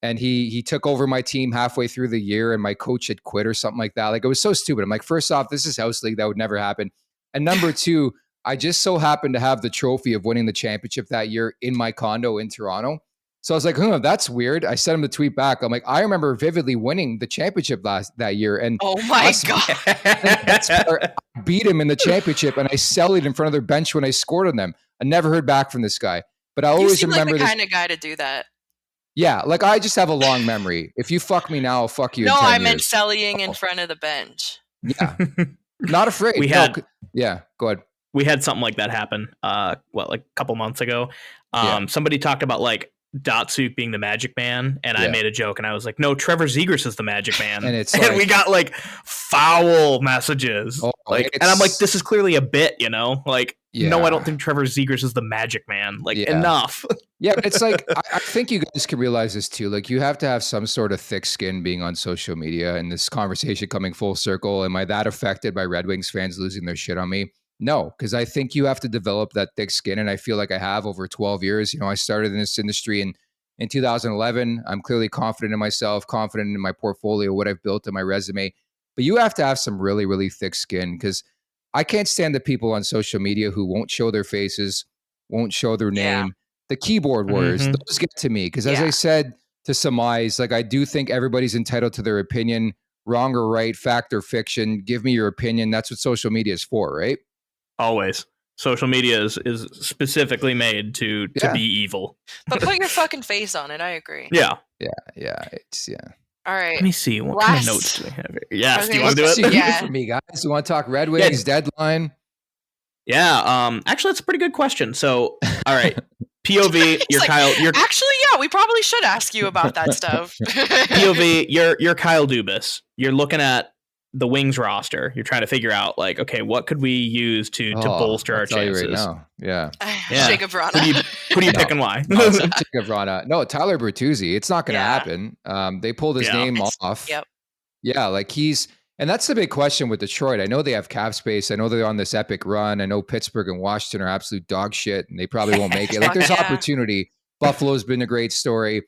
And he took over my team halfway through the year and my coach had quit or something like that. Like, it was so stupid. I'm like, first off, this is house league. That would never happen. And number two, I just so happened to have the trophy of winning the championship that year in my condo in Toronto. So I was like, that's weird. I sent him the tweet back. I'm like, I remember vividly winning the championship that year. And
oh my God.
I beat him in the championship and I sellied in front of their bench when I scored on them. I never heard back from this guy. But I
You
always
seem
remember
like the
this.
kind of guy to do that.
Yeah, like I just have a long memory. If you fuck me now, I'll fuck you in 10 years.
No, I meant Sellying in front of the bench.
Yeah. Not afraid. Yeah, go ahead.
We had something like that happen, like a couple months ago. Somebody talked about like Datsuk being the Magic Man, and I made a joke, and I was like, "No, Trevor Zegras is the Magic Man," and and we got like foul messages, and I'm like, "This is clearly a bit, you know? Like, no, I don't think Trevor Zegras is the Magic Man. Like, enough."
Yeah, but it's like I think you guys can realize this too. Like, you have to have some sort of thick skin being on social media, and this conversation coming full circle. Am I that affected by Red Wings fans losing their shit on me? No, because I think you have to develop that thick skin, and I feel like I have over 12 years. You know, I started in this industry in 2011. I'm clearly confident in myself, confident in my portfolio, what I've built in my resume. But you have to have some really, really thick skin, because I can't stand the people on social media who won't show their faces, won't show their name. The keyboard warriors, those get to me, because as I said to some eyes, like I do think everybody's entitled to their opinion, wrong or right, fact or fiction. Give me your opinion. That's what social media is for, right?
Always. Social media is specifically made to be evil.
But put your fucking face on it. I agree.
Yeah.
It's
All right.
Let me see. What kind of notes do we have here? Yes. Do you want to do it?
Yeah. For me, guys. You want to talk Red Wings deadline?
Yeah. Actually, that's a pretty good question. So, all right. POV, you're like, Kyle.
Actually, yeah, we probably should ask you about that stuff.
POV, you're Kyle Dubas. You're looking at the Wings roster. You're trying to figure out, like, okay, what could we use to bolster our chances?
Right now. Yeah.
Jakub Vrana.
Who do you pick and why?
Jakub Vrana. No, Tyler Bertuzzi. It's not going to happen. They pulled his name off.
Yep.
Yeah, like and that's the big question with Detroit. I know they have cap space. I know they're on this epic run. I know Pittsburgh and Washington are absolute dog shit, and they probably won't make it. Like, there's opportunity. Buffalo's been a great story.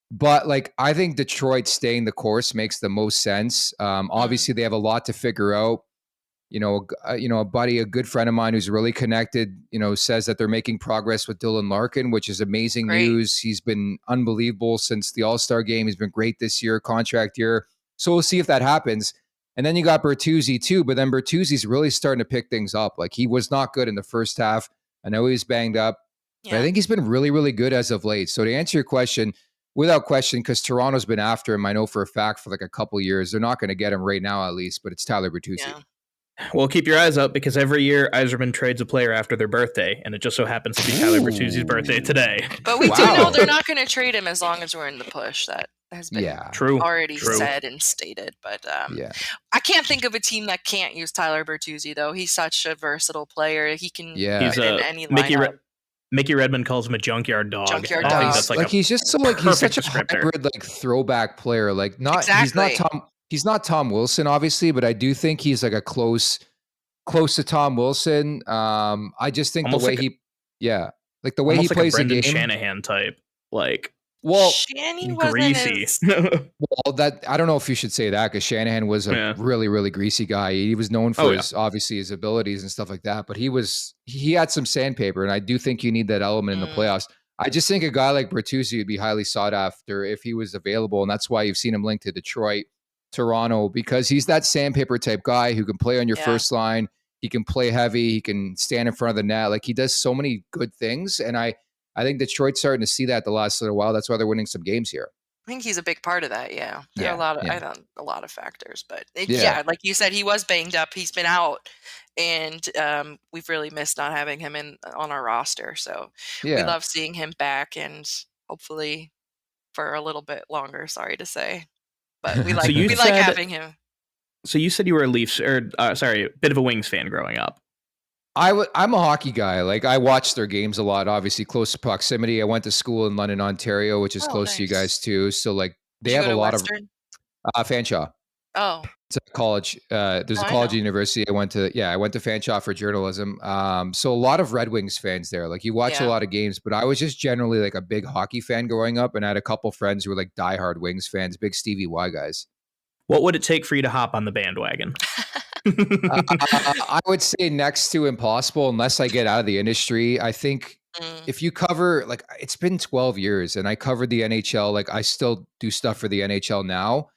But like, I think Detroit staying the course makes the most sense. Obviously, they have a lot to figure out. A buddy, a good friend of mine who's really connected, says that they're making progress with Dylan Larkin, which is amazing news. He's been unbelievable since the All-Star game. He's been great this year, contract year. So we'll see if that happens. And then you got Bertuzzi too, but then Bertuzzi's really starting to pick things up. Like, he was not good in the first half. I know he was banged up, but I think he's been really, really good as of late. So to answer your question, without question, because Toronto's been after him, I know for a fact, for like a couple of years. They're not going to get him right now, at least, but it's Tyler Bertuzzi.
Yeah.
Well, keep your eyes up, because every year Yzerman trades a player after their birthday, and it just so happens to be Tyler Bertuzzi's birthday today.
But we do know they're not going to trade him as long as we're in the push. That has been already said and stated. But I can't think of a team that can't use Tyler Bertuzzi, though. He's such a versatile player. He can fit in any lineup.
Mickey Redmond calls him a junkyard dog.
Junkyard dog.
Like he's just so like he's such a hybrid, like throwback player. Like he's not Tom Wilson, obviously, but I do think he's like a close to Tom Wilson. I just think almost the way the way he plays the game,
Shanahan type, like.
Well,
Shanny
greasy.
Well, that I don't know if you should say that, because Shanahan was a really, really greasy guy. He was known for his abilities and stuff like that, but he had some sandpaper, and I do think you need that element in the playoffs. I just think a guy like Bertuzzi would be highly sought after if he was available, and that's why you've seen him linked to Detroit, Toronto, because he's that sandpaper type guy who can play on your first line. He can play heavy. He can stand in front of the net. Like, he does so many good things, and I think Detroit's starting to see that the last little while. That's why they're winning some games here.
I think he's a big part of that. Yeah. There are a lot of factors, but like you said, he was banged up. He's been out, and we've really missed not having him on our roster. So we love seeing him back, and hopefully for a little bit longer. Sorry to say, but we like having him.
So you said you were a Leafs bit of a Wings fan growing up.
I'm a hockey guy. Like, I watch their games a lot, obviously close to proximity. I went to school in London, Ontario, which is close to you guys too. So like, they have a lot of Fanshawe.
Oh,
it's a college. There's a college university. I went to Fanshawe for journalism. So a lot of Red Wings fans there. Like, you watch a lot of games, but I was just generally like a big hockey fan growing up, and I had a couple friends who were like diehard Wings fans, big Stevie Y guys.
What would it take for you to hop on the bandwagon?
I would say next to impossible, unless I get out of the industry. I think if you cover, like, it's been 12 years and I covered the NHL. Like, I still do stuff for the NHL now,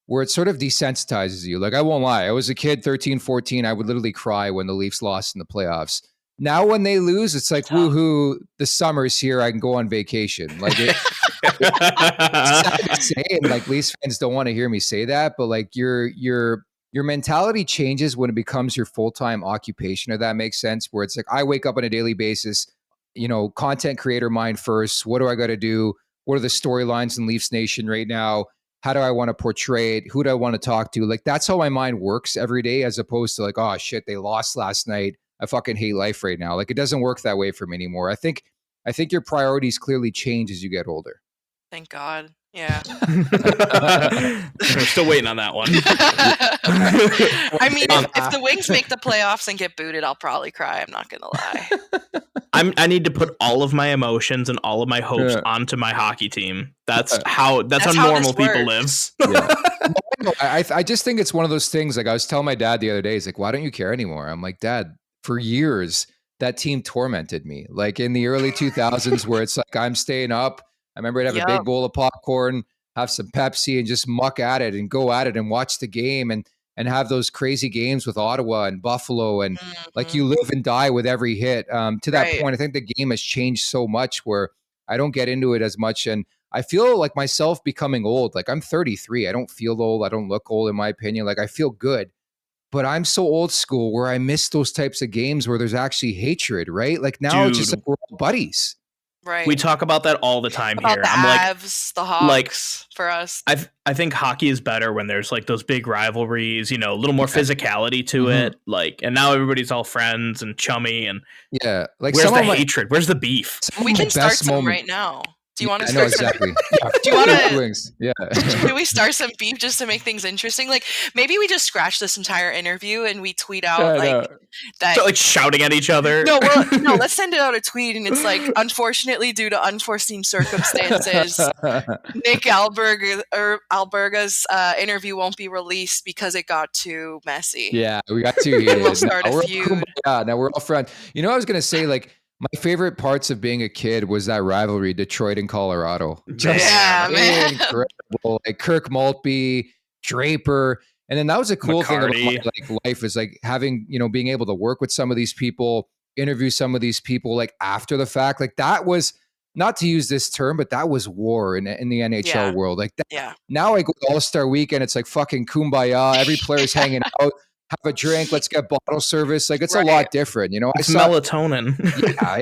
where it sort of desensitizes you. Like, I won't lie. I was a kid, 13, 14. I would literally cry when the Leafs lost in the playoffs. Now when they lose, it's like, woohoo, the summer's here. I can go on vacation. Like it's sad to say, and like Leafs fans don't want to hear me say that, but like your mentality changes when it becomes your full-time occupation, if that makes sense, where it's like, I wake up on a daily basis, content creator mind first. What do I got to do? What are the storylines in Leafs Nation right now? How do I want to portray it? Who do I want to talk to? Like, that's how my mind works every day, as opposed to like, oh shit, they lost last night. I fucking hate life right now. Like, it doesn't work that way for me anymore. I think your priorities clearly change as you get older.
Thank God. Yeah.
We're still waiting on that one.
I mean, if the Wings make the playoffs and get booted, I'll probably cry. I'm not going to lie.
I need to put all of my emotions and all of my hopes onto my hockey team. That's how normal people live.
Yeah. No, I just think it's one of those things. Like, I was telling my dad the other day, he's like, why don't you care anymore? I'm like, Dad, for years, that team tormented me. Like in the early 2000s, where it's like, I'm staying up. I remember I'd have a big bowl of popcorn, have some Pepsi, and just muck at it and go at it and watch the game and have those crazy games with Ottawa and Buffalo. And like, you live and die with every hit. To that point, I think the game has changed so much where I don't get into it as much. And I feel like myself becoming old. Like, I'm 33. I don't feel old. I don't look old, in my opinion. Like, I feel good. But I'm so old school where I miss those types of games where there's actually hatred, right? Like, now it's just like we're all buddies.
Right.
We talk about that all the time
about
here.
The
I'm
Avs, the Hawks, for us.
I think hockey is better when there's like those big rivalries, a little more physicality to it. Like, and now everybody's all friends and chummy and
like,
where's the hatred? Where's the beef?
We can start some right now. Do you want to
start
exactly.
Do you want to? Yeah.
Do we start some beef just to make things interesting? Like, maybe we just scratch this entire interview and we tweet out that,
so, like, shouting at to
No, let's send it out a tweet, and it's like, unfortunately, due to unforeseen circumstances, Nick Alberga's interview won't be released because it got too messy.
Yeah, we got too heated.
We'll start a feud.
Now we're all friends. I was gonna say, like, my favorite parts of being a kid was that rivalry, Detroit and Colorado. Just incredible. Like Kirk Maltby, Draper. And then that was a cool thing about like life, is like having, being able to work with some of these people, interview some of these people like after the fact. Like, that was, not to use this term, but that was war in the NHL world. Like that. Now I go to All-Star Weekend, it's like fucking kumbaya. Every player's hanging out. Have a drink. Let's get bottle service. Like, it's a lot different,
It's melatonin.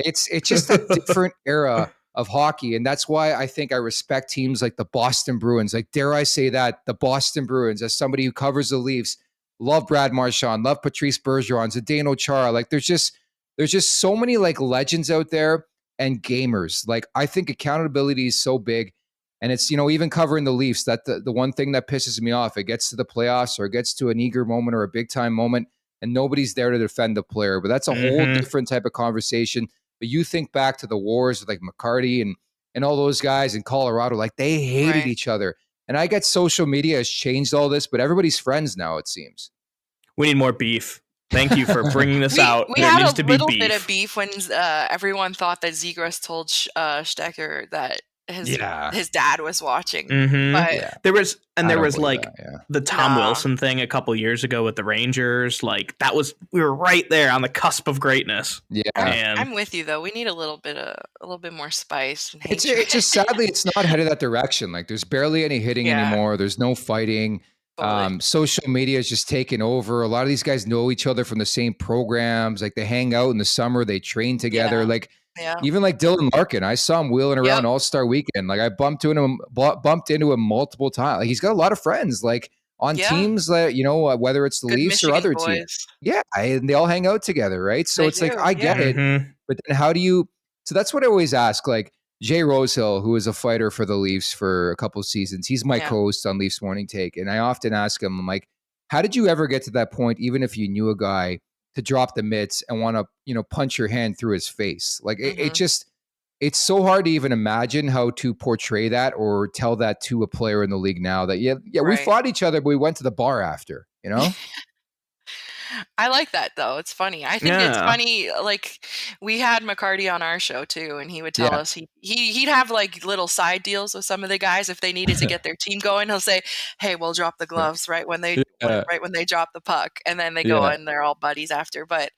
It's just a different era of hockey, and that's why I think I respect teams like the Boston Bruins. Like, dare I say that, the Boston Bruins, as somebody who covers the Leafs, love Brad Marchand, love Patrice Bergeron, Zdeno Chara. Like, there's just so many like legends out there and gamers. Like, I think accountability is so big. And it's, even covering the Leafs, that the one thing that pisses me off, it gets to the playoffs or it gets to an eager moment or a big time moment and nobody's there to defend the player. But that's a whole different type of conversation. But you think back to the wars with like McCarty and all those guys in Colorado, like they hated each other. And I get social media has changed all this, but everybody's friends now, it seems.
We need more beef. Thank you for bringing this out.
We had a little bit of beef when everyone thought that Zegras told Stecker that his dad was watching. But
there was like the Tom Wilson thing a couple years ago with the Rangers. Like, we were right there on the cusp of greatness.
Yeah,
and I'm with you though. We need a little bit more spice. And
it's just sadly it's not headed that direction. Like, there's barely any hitting anymore. There's no fighting. Social media is just taking over. A lot of these guys know each other from the same programs. Like, they hang out in the summer, they train together. Like. Yeah. Even like Dylan Larkin, I saw him wheeling around All-Star Weekend. Like, I bumped into him multiple times. Like, he's got a lot of friends, like on teams that, whether it's the Leafs or other teams. Yeah, and they all hang out together, right? So it's like, I get it. But then how do you? So that's what I always ask. Like, Jay Rosehill, who is a fighter for the Leafs for a couple of seasons, he's my co-host on Leafs Morning Take, and I often ask him, I'm like, how did you ever get to that point, even if you knew a guy, to drop the mitts and want to, punch your hand through his face? Like, it's so hard to even imagine how to portray that or tell that to a player in the league now that, we fought each other, but we went to the bar after,
I like that though. It's funny. I think it's funny. Like, we had McCarty on our show too, and he would tell us he'd have like little side deals with some of the guys if they needed to get their team going. He'll say, "Hey, we'll drop the gloves right when they right when they drop the puck, and then they go and they're all buddies after. But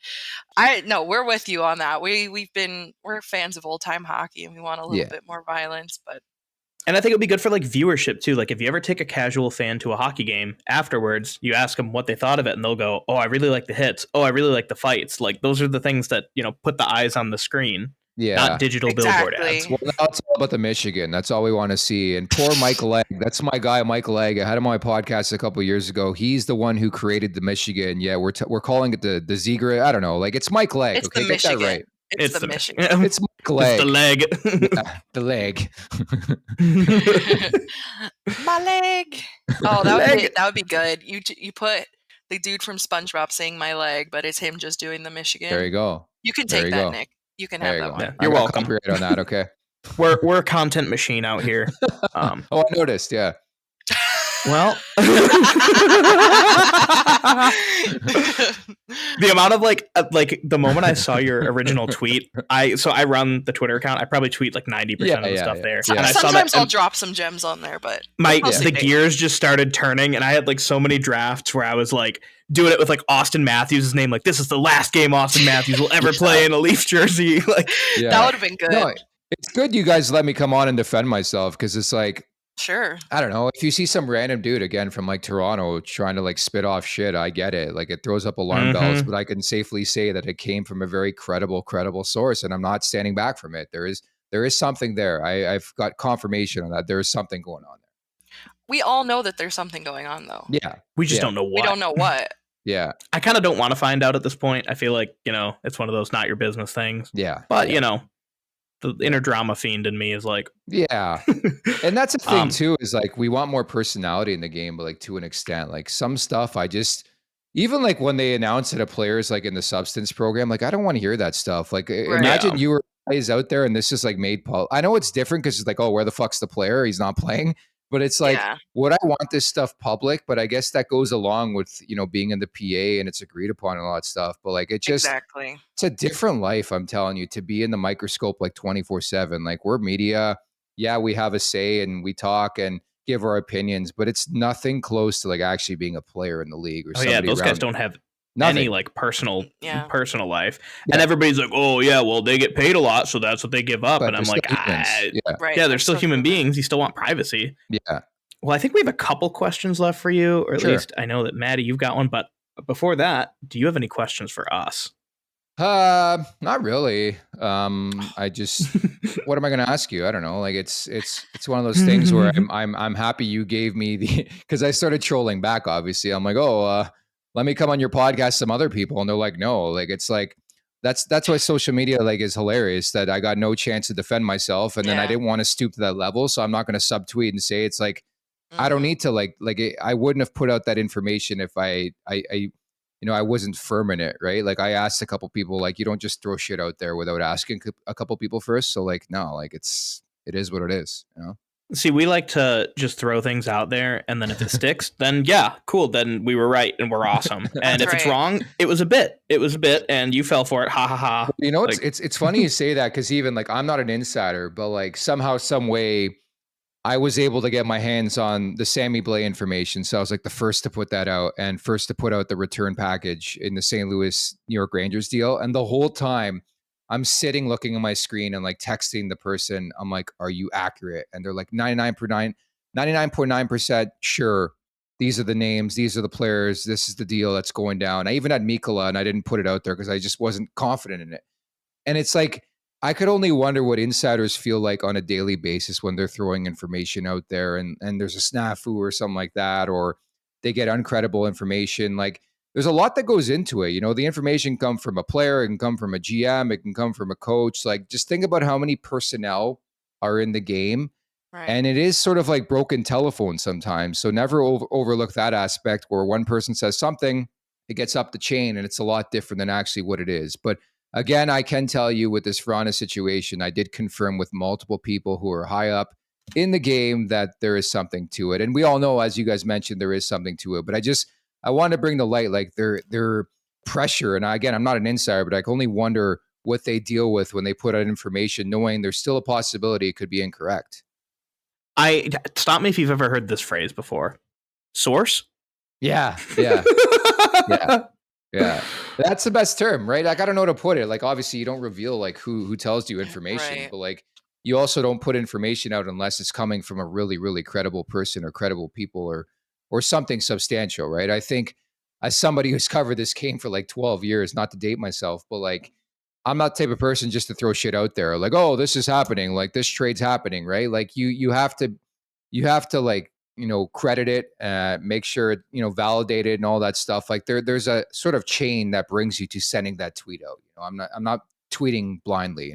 we're with you on that. We're fans of old time hockey, and we want a little bit more violence, but.
And I think it'd be good for like viewership too. Like if you ever take a casual fan to a hockey game afterwards, you ask them what they thought of it, and they'll go, "Oh, I really like the hits. Oh, I really like the fights." Like those are the things that put the eyes on the screen, not digital billboard ads.
Well, now it's all about the Michigan. That's all we want to see. And poor Mike Legg. That's my guy, Mike Legg. I had him on my podcast a couple of years ago. He's the one who created the Michigan. Yeah, we're calling it the Ziegler. I don't know. Like it's Mike Legg.
It's
okay,
the
get
Michigan.
that right.
It's the Michigan.
It's Mike Legg.
It's the leg.
The leg.
My leg. Oh, that would be good. You put the dude from SpongeBob saying "my leg," but it's him just doing the Michigan.
There you go.
You can take that, Nick. You can have that one.
Yeah, you're welcome.
Copyright on that. Okay.
We're a content machine out here.
Oh, I noticed. Yeah.
Well, the amount of like the moment I saw your original tweet, I run the Twitter account. I probably tweet like 90% of the stuff there.
And I saw that, I'll drop some gems on there, but
the gears just started turning, and I had like so many drafts where I was like doing it with like Austin Matthews' name, like this is the last game Austin Matthews will ever play in a Leaf jersey. Like
that would have been good.
No, it's good you guys let me come on and defend myself because it's like.
Sure.
I don't know. If you see some random dude again from like Toronto trying to like spit off shit, I get it. Like it throws up alarm bells, but I can safely say that it came from a very credible source, and I'm not standing back from it. There is something there. I've got confirmation on that. There is something going on there.
We all know that there's something going on, though.
Yeah.
We just don't know what.
We don't know what.
Yeah.
I kind of don't want to find out at this point. I feel like, it's one of those not your business things.
Yeah.
But, the inner drama fiend in me is like,
yeah. And that's the thing too, is like we want more personality in the game, but like to an extent, like some stuff even like when they announce that a player is like in the substance program, like I don't want to hear that stuff. Like imagine you were guys out there and this is like made I know it's different because it's like, oh, where the fuck's the player? He's not playing. But it's like, would I want this stuff public? But I guess that goes along with, being in the PA and it's agreed upon and all that stuff. But like, it just, it's a different life. I'm telling you, to be in the microscope like 24/7, like we're media. Yeah, we have a say and we talk and give our opinions, but it's nothing close to like actually being a player in the league or somebody.
Those guys don't have any like personal life. And everybody's like, oh yeah, well they get paid a lot, so that's what they give up. But and I'm like, they're still human beings. You still want privacy.
Yeah.
Well, I think we have a couple questions left for you, or at least I know that Maddie, you've got one. But before that, do you have any questions for us?
Not really. I just, what am I going to ask you? I don't know. Like it's one of those things where I'm happy you gave me because I started trolling back. Obviously, I'm like, let me come on your podcast, some other people. And they're like, no, like, it's like, that's why social media like is hilarious that I got no chance to defend myself. And then I didn't want to stoop to that level. So I'm not going to subtweet and say, it's like, I don't need to I wouldn't have put out that information if I wasn't firm in it. Right. Like I asked a couple people, like, you don't just throw shit out there without asking a couple people first. So like, no, like it is what it is,
See, we like to just throw things out there, and then if it sticks, then yeah, cool. Then we were right, and we're awesome. And if it's wrong, it was a bit. It was a bit, and you fell for it. Ha ha ha.
It's funny you say that because even like I'm not an insider, but like somehow, some way, I was able to get my hands on the Sammy Blais information. So I was like the first to put that out and first to put out the return package in the St. Louis New York Rangers deal. And the whole time, I'm sitting looking at my screen and like texting the person. I'm like, are you accurate? And they're like 99.9% sure. These are the names. These are the players. This is the deal that's going down. I even had Mikkola and I didn't put it out there because I just wasn't confident in it. And it's like, I could only wonder what insiders feel like on a daily basis when they're throwing information out there and there's a snafu or something like that, or they get uncredible information. Like, there's a lot that goes into it. The information come from a player, it can come from a GM, it can come from a coach. Like, just think about how many personnel are in the game. Right. And it is sort of like broken telephone sometimes. So never overlook that aspect where one person says something, it gets up the chain and it's a lot different than actually what it is. But again, I can tell you with this Vrana situation, I did confirm with multiple people who are high up in the game that there is something to it. And we all know, as you guys mentioned, there is something to it. But I want to bring to light like their pressure. And again, I'm not an insider, but I can only wonder what they deal with when they put out information, knowing there's still a possibility it could be incorrect.
Stop me if you've ever heard this phrase before. Source?
Yeah. That's the best term, right? Like, I don't know how to put it. Like, obviously you don't reveal like who tells you information, but like you also don't put information out unless it's coming from a really, really credible person or credible people or something substantial, right? I think as somebody who's covered this game for like 12 years, not to date myself, but like I'm not the type of person just to throw shit out there like, oh, this is happening, like this trade's happening, right? Like you have to like, credit it, make sure, validate it and all that stuff. Like there's a sort of chain that brings you to sending that tweet out. I'm not tweeting blindly,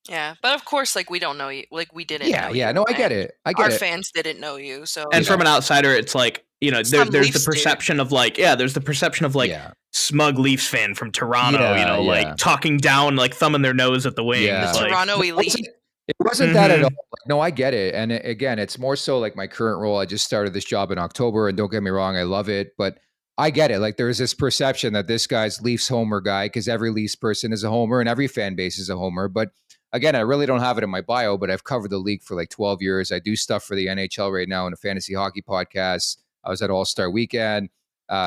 Yeah, but of course, like we don't know you, like we didn't know you.
Yeah, no, I get it.
Our fans didn't know you, so.
And from an outsider, it's like, there's the perception of like, there's the perception of like smug Leafs fan from Toronto, like talking down, like thumbing their nose at the Wings.
The
like,
Toronto elite.
It wasn't that at all. Like, no, I get it. And again, it's more so like my current role. I just started this job in October, and don't get me wrong, I love it, but I get it. Like there's this perception that this guy's Leafs homer guy, because every Leafs person is a homer and every fan base is a homer. But again, I really don't have it in my bio, but I've covered the league for like 12 years. I do stuff for the NHL right now in a fantasy hockey podcast. I was at All-Star Weekend.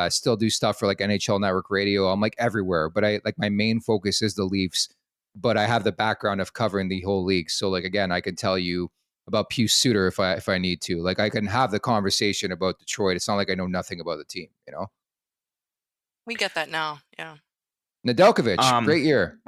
Still do stuff for like NHL Network Radio. I'm like everywhere, but my main focus is the Leafs. But I have the background of covering the whole league. So like, again, I can tell you about Pius Suter if I need to. Like I can have the conversation about Detroit. It's not like I know nothing about the team,
We get that now. Yeah.
Nedeljkovic, great year.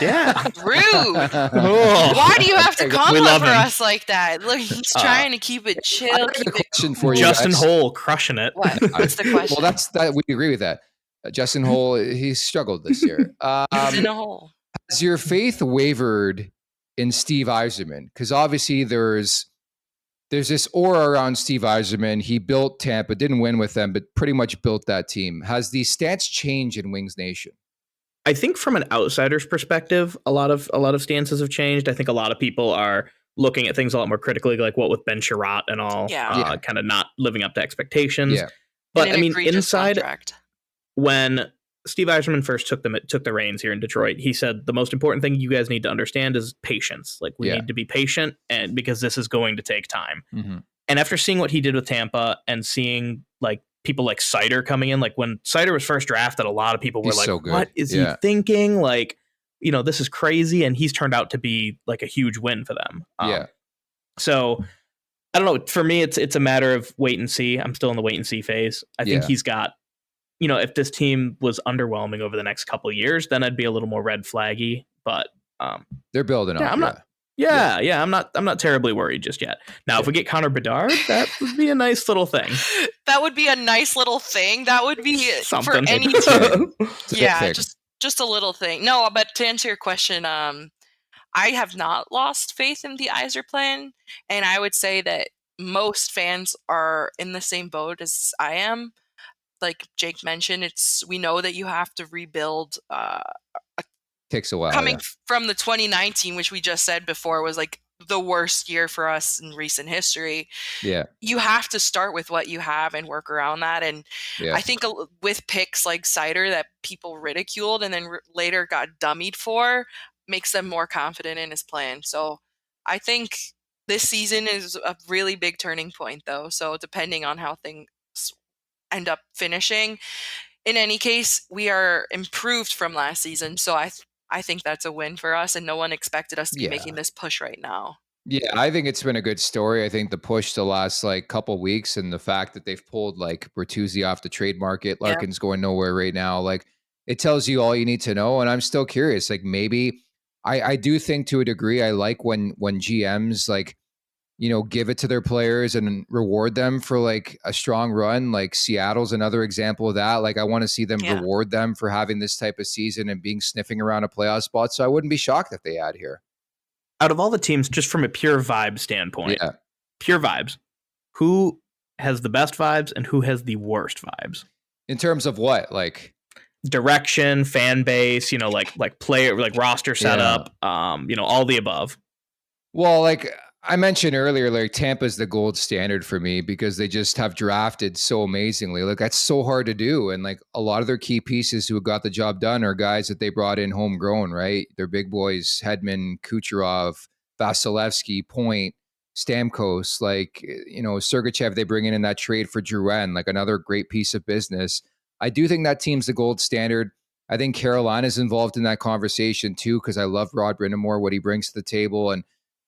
Yeah.
Rude. Why do you have to comment for us like that? Look, he's trying to keep it chill.
Question for you,
Justin Holl crushing it.
What? What's the question?
Well, that we agree with that. Justin Holl, he's struggled this year.
He's in a hole.
Has your faith wavered in Steve Yzerman? Because obviously there's this aura around Steve Yzerman. He built Tampa, didn't win with them, but pretty much built that team. Has the stance changed in Wings Nation?
I think from an outsider's perspective, a lot of stances have changed. I think a lot of people are looking at things a lot more critically, like what with Ben Sherratt and all, kind of not living up to expectations. Yeah. But I mean, inside, when Steve Yzerman first took the reins here in Detroit, he said the most important thing you guys need to understand is patience. Like we need to be patient, and because this is going to take time. Mm-hmm. And after seeing what he did with Tampa and seeing like people like Seider coming in, like when Seider was first drafted, a lot of people were like, so what is he thinking? Like, this is crazy. And he's turned out to be like a huge win for them. So I don't know. For me, it's a matter of wait and see. I'm still in the wait and see phase. I think he's got, if this team was underwhelming over the next couple of years, then I'd be a little more red flaggy, but
they're building up.
I'm not. I'm not terribly worried just yet. Now, if we get Connor Bedard, that would be a nice little thing.
That would be a nice little thing. That would be something for any team. Just a little thing. No, but to answer your question, I have not lost faith in the Yzer plan, and I would say that most fans are in the same boat as I am. Like Jake mentioned, we know that you have to rebuild.
Takes a while.
Coming from the 2019, which we just said before was like the worst year for us in recent history. Yeah, you have to start with what you have and work around that. And I think with picks like Seider that people ridiculed and then later got dummied for, makes them more confident in his plan. So I think this season is a really big turning point, though. So depending on how things end up finishing, in any case, we are improved from last season. So I think that's a win for us, and no one expected us to be making this push right now.
Yeah, I think it's been a good story. I think the push the last like couple weeks and the fact that they've pulled like Bertuzzi off the trade market, Larkin's going nowhere right now. Like it tells you all you need to know. And I'm still curious. Like maybe I do think to a degree, I like when GMs like, give it to their players and reward them for like a strong run. Like Seattle's another example of that. Like I want to see them reward them for having this type of season and being sniffing around a playoff spot. So I wouldn't be shocked if they add here.
Out of all the teams, just from a pure vibe standpoint, pure vibes, who has the best vibes and who has the worst vibes?
In terms of what? Like
direction, fan base, like player, like roster setup, all the above.
Well, like I mentioned earlier, like Tampa's the gold standard for me because they just have drafted so amazingly. Like that's so hard to do. And like a lot of their key pieces who got the job done are guys that they brought in homegrown, right? They're big boys, Hedman, Kucherov, Vasilevsky, Point. Stamkos, like, Sergachev, they bring in that trade for Drouin, like another great piece of business. I do think that team's the gold standard. I think Carolina's involved in that conversation too, because I love Rod Brind'Amour, what he brings to the table. And,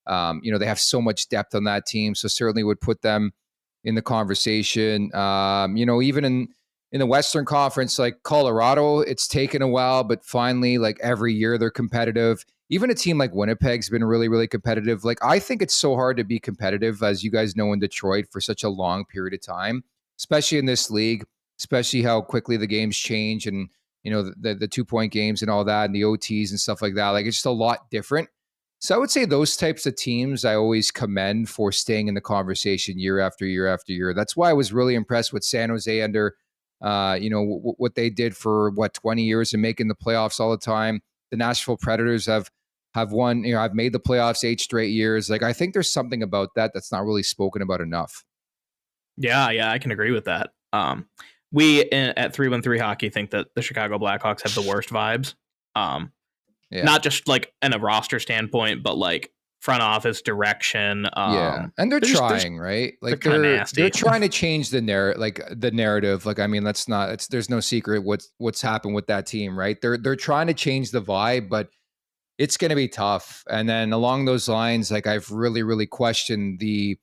they have so much depth on that team. So certainly would put them in the conversation. Even in the Western Conference, like Colorado, it's taken a while, but finally, like every year they're competitive. Even a team like Winnipeg's been really, really competitive. Like, I think it's so hard to be competitive, as you guys know, in Detroit for such a long period of time, especially in this league, especially how quickly the games change and, the 2-point games and all that and the OTs and stuff like that. Like, it's just a lot different. So I would say those types of teams I always commend for staying in the conversation year after year after year. That's why I was really impressed with San Jose under, what they did for 20 years and making the playoffs all the time. The Nashville Predators have won, I've made the playoffs 8 straight years. Like, I think there's something about that that's not really spoken about enough.
Yeah, I can agree with that. We at 313 Hockey think that the Chicago Blackhawks have the worst vibes. Not just like in a roster standpoint, but like front office direction.
And they're trying, right? Like they're trying to change the narrative. Like, I mean, there's no secret what's happened with that team, right? They're trying to change the vibe, but it's going to be tough. And then along those lines, like, I've really, really questioned the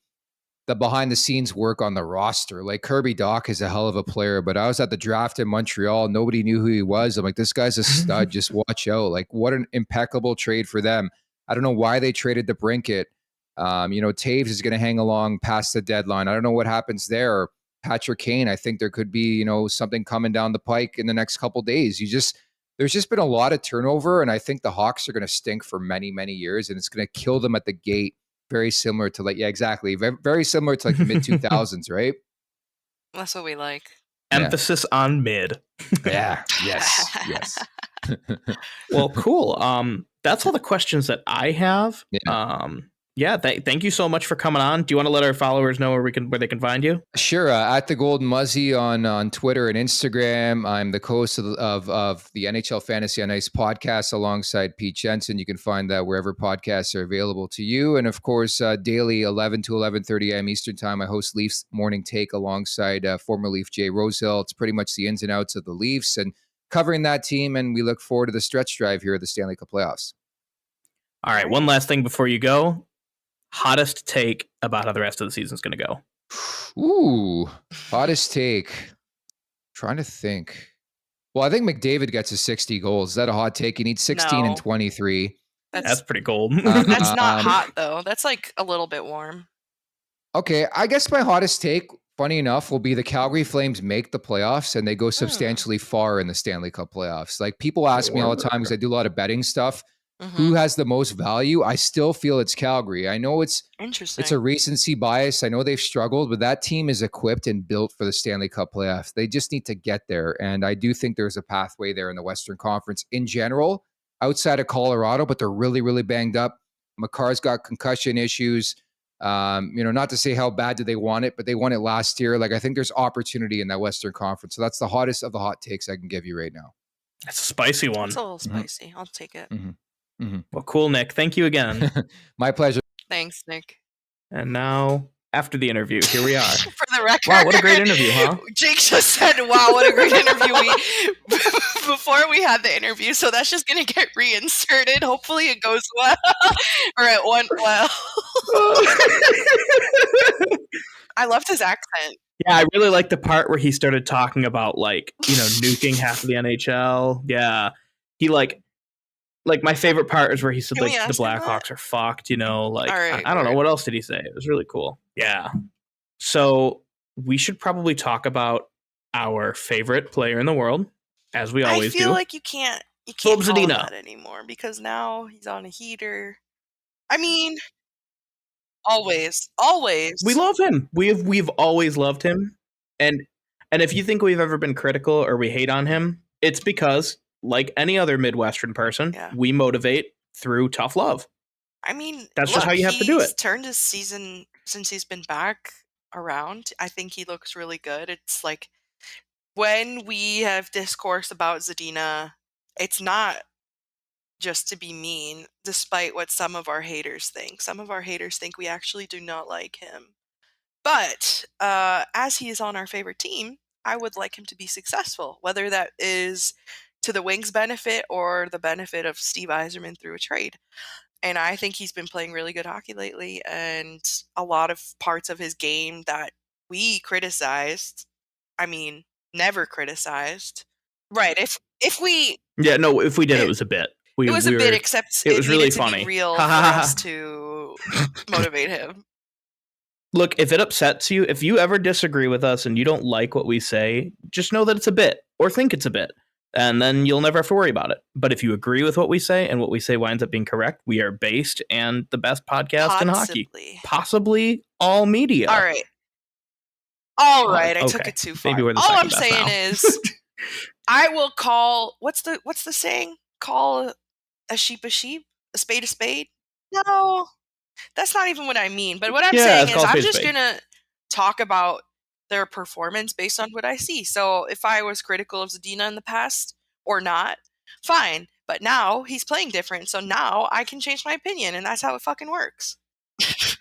behind the scenes work on the roster. Like, Kirby Dach is a hell of a player, but I was at the draft in Montreal. Nobody knew who he was. I'm like, this guy's a stud. Just watch out. Like, what an impeccable trade for them. I don't know why they traded the Brinket. Taves is going to hang along past the deadline. I don't know what happens there. Patrick Kane, I think there could be, something coming down the pike in the next couple of days. There's just been a lot of turnover, and I think the Hawks are going to stink for many, many years, and it's going to kill them at the gate. Very similar to exactly. Very similar to like the mid 2000s, right?
That's what we like.
Emphasis on mid.
Yeah. Yes.
Well, cool. That's all the questions that I have. Thank you so much for coming on. Do you want to let our followers know where they can find you?
Sure. At the Golden Muzzy on Twitter and Instagram. I'm the host of the NHL Fantasy on Ice podcast alongside Pete Jensen. You can find that wherever podcasts are available to you. And of course, daily 11 to 11:30 a.m. Eastern Time, I host Leafs Morning Take alongside former Leaf Jay Rosehill. It's pretty much the ins and outs of the Leafs and covering that team. And we look forward to the stretch drive here at the Stanley Cup playoffs.
All right. One last thing before you go. Hottest take about how the rest of the season is going to go.
Ooh, hottest take. Trying to think. Well, I think McDavid gets his 60 goals. Is that a hot take? He needs 16 and 23.
That's pretty cold.
That's not hot, though. That's like a little bit warm.
Okay, I guess my hottest take, funny enough, will be the Calgary Flames make the playoffs and they go substantially far in the Stanley Cup playoffs. Like, people ask me all the time because I do a lot of betting stuff. Who has the most value? I still feel it's Calgary. I know it's a recency bias. I know they've struggled, but that team is equipped and built for the Stanley Cup playoffs. They just need to get there. And I do think there's a pathway there in the Western Conference in general, outside of Colorado, but they're really, really banged up. Makar's got concussion issues. Not to say how bad did they want it, but they won it last year. Like, I think there's opportunity in that Western Conference. So that's the hottest of the hot takes I can give you right now.
That's a spicy one.
It's a little spicy. I'll take it.
Well, cool, Nick. Thank you again.
My pleasure.
Thanks, Nick.
And now, after the interview, here we are.
For the record.
Wow, what a great interview, huh?
Jake just said, wow, what a great interview before we had the interview. So that's just going to get reinserted. Hopefully it goes well. Or it went well. I loved his accent.
Yeah, I really liked the part where he started talking about, nuking half of the NHL. Yeah. He, my favorite part is where he said, the Blackhawks are fucked, I don't know. What else did he say? It was really cool. Yeah. So we should probably talk about our favorite player in the world, as we always do.
I feel like you can't call him that anymore because now he's on a heater. I mean, always.
We love him. We've always loved him. And if you think we've ever been critical or we hate on him, it's because, like any other Midwestern person, we motivate through tough love.
I mean,
that's just how you have to do it.
He's turned his season since he's been back around. I think he looks really good. It's like when we have discourse about Zadina, it's not just to be mean, despite what some of our haters think. Some of our haters think we actually do not like him. But as he is on our favorite team, I would like him to be successful, whether that is to the Wings' benefit or the benefit of Steve Yzerman through a trade. And I think he's been playing really good hockey lately, and a lot of parts of his game that we criticized, I mean, never criticized. Right. If we
Yeah, no, if we did it was a bit.
It was a bit, except
it was really
to
funny.
Be real for us to motivate him.
Look, if it upsets you, if you ever disagree with us and you don't like what we say, just know that it's a bit, or think it's a bit. And then you'll never have to worry about it. But if you agree with what we say and what we say winds up being correct, we are based and the best podcast in hockey. Possibly all media.
All right. I took it too far.
Maybe we're the
all I'm
best
saying
now.
is I will call what's the saying? Call a sheep, a spade? No. That's not even what I mean. But what I'm saying is I'm just going to talk about their performance based on what I see. So if I was critical of Zadina in the past or not, fine. But now he's playing different. So now I can change my opinion. And that's how it fucking works.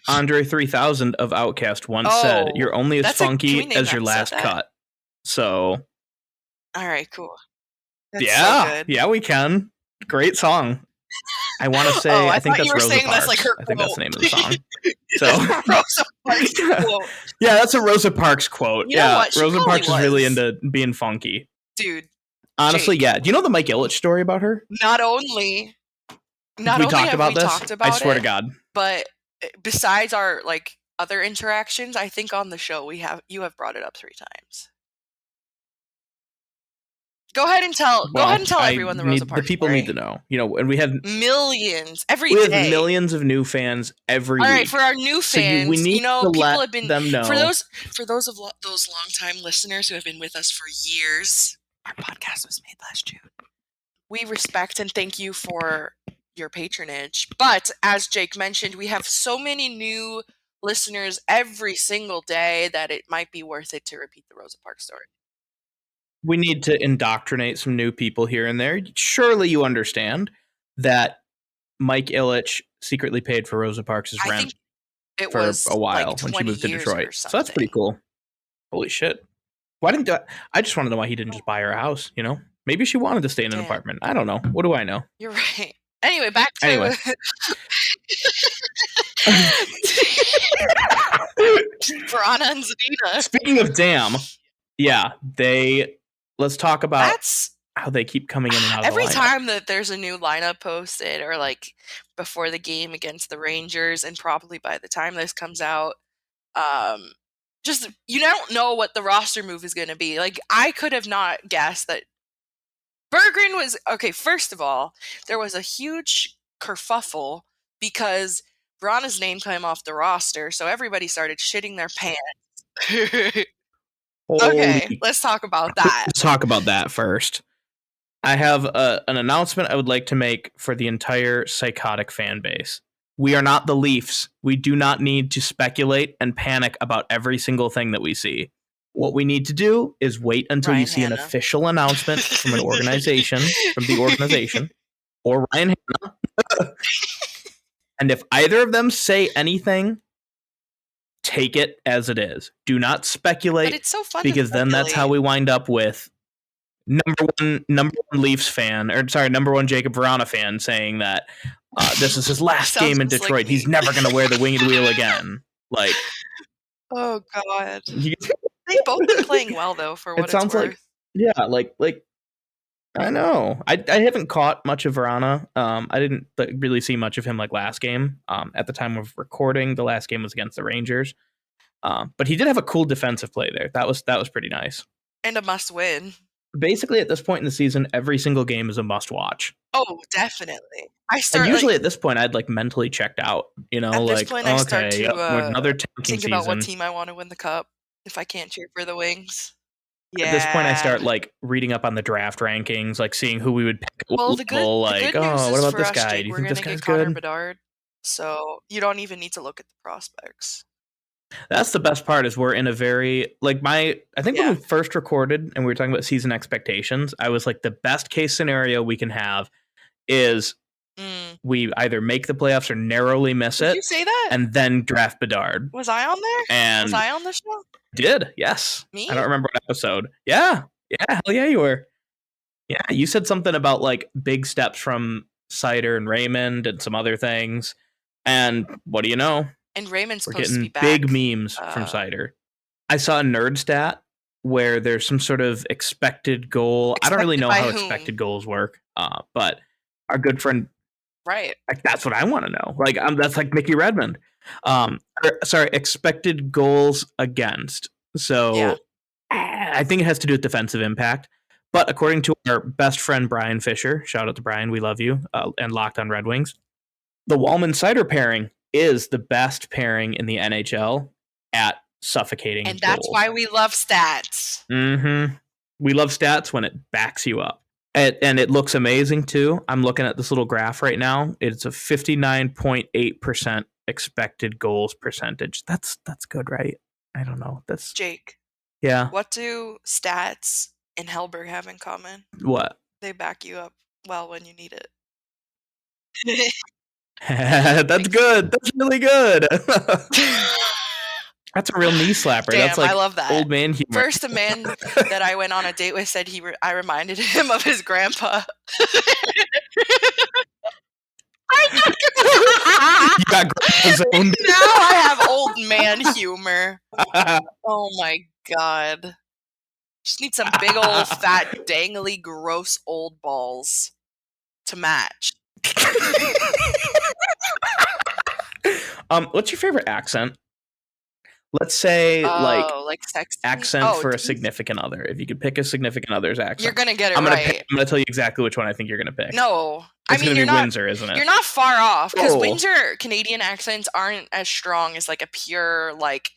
Andre 3000 of Outkast once said, "You're only as funky as your last cut." So.
All right, cool.
That's so good. Yeah, we can. Great song. I want to say, I think that's Rosa Parks.
That's like her
I think that's the name of the song.
So Rosa Parks quote.
Yeah, that's a Rosa Parks quote.
You know what?
Rosa Parks is really into being funky.
Dude.
Honestly, yeah. Do you know the Mike Ilitch story about her?
Not only
we talked about this. I swear to God.
But besides our other interactions, I think on the show you have brought it up 3 times. Go ahead and tell everyone the Rosa Parks
the people
story.
need to know. And we have
millions every day.
We have millions of new fans every week.
All right, for our new fans,
so we need to
people
let
have been
them know.
For those longtime listeners who have been with us for years, our podcast was made last June. We respect and thank you for your patronage. But as Jake mentioned, we have so many new listeners every single day that it might be worth it to repeat the Rosa Parks story.
We need to indoctrinate some new people here and there. Surely you understand that Mike Ilitch secretly paid for Rosa Parks' rent for a while when she moved to Detroit. So that's pretty cool. Holy shit. I just want to know why he didn't just buy her a house, Maybe she wanted to stay in an apartment. I don't know. What do I know?
You're right. Anyway, back to... Vrana and Zadina.
Speaking of damn, yeah, let's talk about how they keep coming in and out of
every
the lineup.
time that there's a new lineup posted or before the game against the Rangers, and probably by the time this comes out, just you don't know what the roster move is going to be. I could have not guessed that Berggren was okay. First of all, there was a huge kerfuffle because Vrana's name came off the roster, so everybody started shitting their pants. Okay, let's talk about that.
Let's talk about that first. I have an announcement I would like to make for the entire psychotic fan base. We are not the Leafs. We do not need to speculate and panic about every single thing that we see. What we need to do is wait until you see an official announcement from the organization, or Ryan Hanna. And if either of them say anything, take it as it is. Do not speculate.
But it's so fun
because then that's how we wind up with number one Leafs fan, number one Jakub Vrana fan saying that this is his last game in Detroit. He's never going to wear the winged wheel again.
Oh God. They've both been playing well though, for what it sounds worth.
I know. I haven't caught much of Vrana. I didn't really see much of him last game. At the time of recording, the last game was against the Rangers. But he did have a cool defensive play there. That was pretty nice.
And a must win.
Basically, at this point in the season, every single game is a must watch.
Oh, definitely.
And usually at this point, I'd mentally checked out.
At this point, I start to
another
think about what team I want to win the cup if I can't cheer for the Wings. Yeah.
At this point, I start reading up on the draft rankings, seeing who we would pick.
Well, the good news
what
is
about
for
this
us,
guy?
Jake,
Do you
we're
think this
gonna
guy's
get Connor
good?
Bedard, so you don't even need to look at the prospects.
That's the best part. Is we're in a very I think when we first recorded and we were talking about season expectations, I was the best case scenario we can have is we either make the playoffs or narrowly miss it.
Did you say that?
And then draft Bedard.
Was I on there?
And
was I on the show?
Did, yes.
Me?
I don't remember what episode. Yeah. Yeah, hell yeah, you were. Yeah, you said something about like big steps from Cider and Raymond and some other things. And what do you know?
And Raymond's
We're
supposed to be back.
Big memes from Cider. I saw a nerd stat where there's some sort of expected goal. I don't really know how expected goals work, but our good friend,
right?
Like, that's what I want to know. Like, that's like Mickey Redmond. Expected goals against. So I think it has to do with defensive impact. But according to our best friend Brian Fisher, shout out to Brian, we love you, and Locked on Red Wings, the Wallman Cider pairing is the best pairing in the NHL at suffocating
and that's
goals.
Why we love stats.
We love stats when it backs you up. And it looks amazing too. I'm looking at this little graph right now. It's a 59.8% expected goals percentage. That's good, right? I don't know. That's
Jake.
Yeah.
What do stats and Hellberg have in common?
What?
They back you up well when you need it.
That's good. That's really good. That's a real knee slapper.
Damn,
that's like
I love that.
Old man humor.
First, a man that I went on a date with said I reminded him of his grandpa.
You got grandpa's own.
Now I have old man humor. Oh my god. Just need some big old fat dangly gross old balls to match.
What's your favorite accent? Let's say
like sexy
accent for a significant other. If you could pick a significant other's accent,
you're gonna get it right.
I'm gonna tell you exactly which one I think you're gonna pick.
No,
it's gonna be Windsor, isn't it?
You're not far off because Windsor Canadian accents aren't as strong as like a pure like.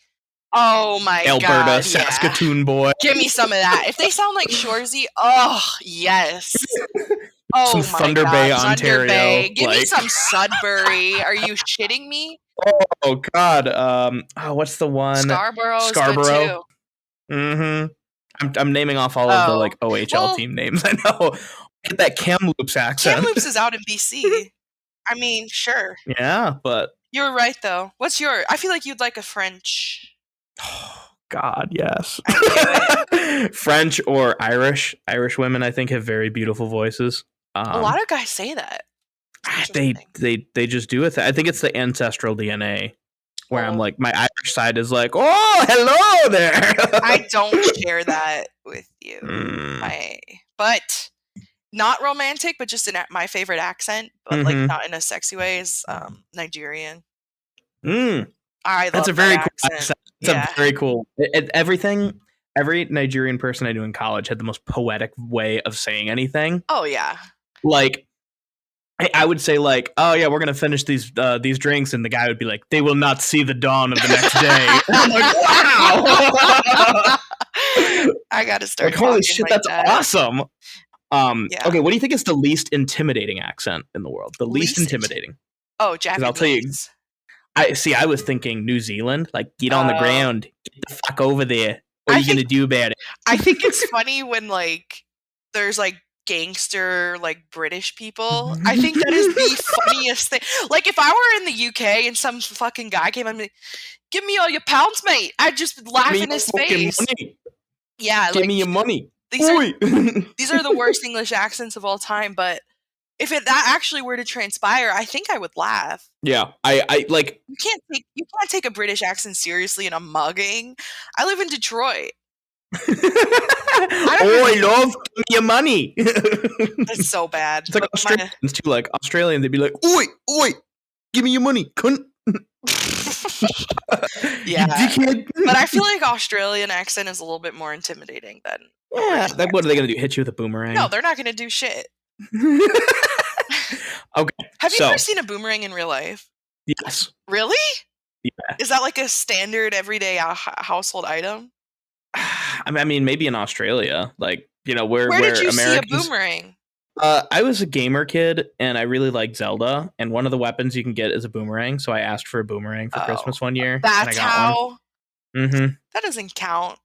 Oh my god,
Alberga, Saskatoon boy.
Give me some of that. If they sound like Shoresy, oh yes. Oh
some
my
Thunder
god,
Bay,
Thunder
Ontario.
Bay. Give me some Sudbury. Are you shitting me?
Oh god. What's the one?
Scarborough. Good too.
I'm naming off all of the like OHL team names. I know. Get that Kamloops accent.
Kamloops is out in BC. I mean, sure.
Yeah, but
you're right though. What's your? I feel like you'd like a French.
Oh, God, yes. French or Irish. Irish women, I think, have very beautiful voices.
A lot of guys say that.
They just do it. I think it's the ancestral DNA where I'm like, my Irish side is like, oh, hello there.
I don't share that with you. But not romantic, but just in my favorite accent, but like not in a sexy way, is Nigerian.
That's a very cool accent. It's a very cool. Every Nigerian person I knew in college had the most poetic way of saying anything.
Oh yeah.
Like, I would say like, oh yeah, we're gonna finish these drinks, and the guy would be like, they will not see the dawn of the next day. I'm like, wow.
I gotta start.
Like, holy shit, that's awesome.
Yeah.
Okay, what do you think is the least intimidating accent in the world? The least intimidating.
Oh, Japanese.
I'll tell you. I was thinking New Zealand, like get on the ground, get the fuck over there. What are you gonna do about it?
I think it's funny when like there's like gangster like British people. I think that is the funniest thing. Like if I were in the UK and some fucking guy came and like, give me all your pounds, mate, I'd just laugh in his face.
Money.
Yeah,
give me your money.
These are the worst English accents of all time, but if that actually were to transpire, I think I would laugh.
Yeah, I like.
You can't take a British accent seriously in a mugging. I live in Detroit.
I love give me your money.
It's so bad.
It's like Australians too. Like Australians, they'd be like, "Oi, give me your money, cunt."
Yeah, but I feel like Australian accent is a little bit more intimidating than.
Yeah, what are they gonna do? Hit you with a boomerang?
No, they're not gonna do shit.
Okay.
Have you ever seen a boomerang in real life?
Yes.
Really?
Yeah.
Is that like a standard everyday household item?
I mean, maybe in Australia, like where
did you
Americans,
see a boomerang?
I was a gamer kid, and I really liked Zelda, and one of the weapons you can get is a boomerang. So I asked for a boomerang for Christmas one year.
That's
and I got
how.
One.
That doesn't count.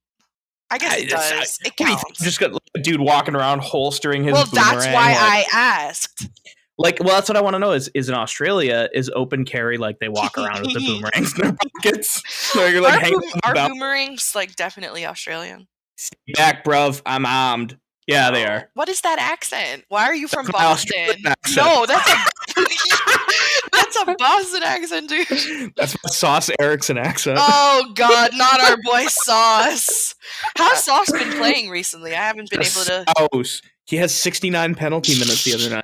I guess it does. It counts.
Just got a dude walking around holstering his boomerang.
Well, that's why I asked.
Like, well, that's what I want to know is in Australia, is open carry like they walk around with the boomerangs in their pockets? So you're like,
are boomerangs like definitely Australian?
Back, bruv. I'm armed. Yeah, they are.
What is that accent? Why are you from Boston? No, that's a Boston accent, dude.
That's my Sauce Erickson accent.
Oh God, not our boy Sauce. How's Sauce been playing recently? I haven't been able to.
Sauce. He has 69 penalty minutes the other night.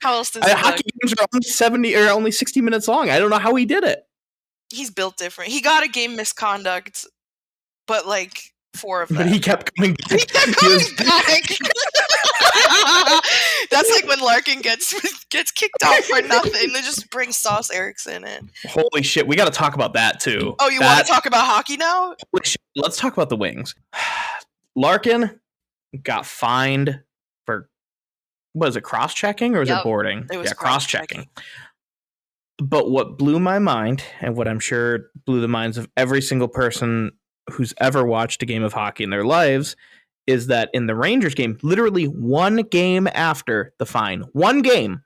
How else does
hockey games are only 70 or only 60 minutes long? I don't know how he did it.
He's built different. He got a game misconduct, but like 4 of them.
But he kept coming back.
He kept coming back. That's like when Larkin gets kicked off for nothing. They just bring Sauce Erickson in.
Holy shit, we got to talk about that too.
Oh, you want to talk about hockey now?
Let's talk about the Wings. Larkin got fined for, was it cross-checking or was it boarding?
It was
cross-checking. But what blew my mind, and what I'm sure blew the minds of every single person who's ever watched a game of hockey in their lives, is that in the Rangers game, literally one game after the fine, one game,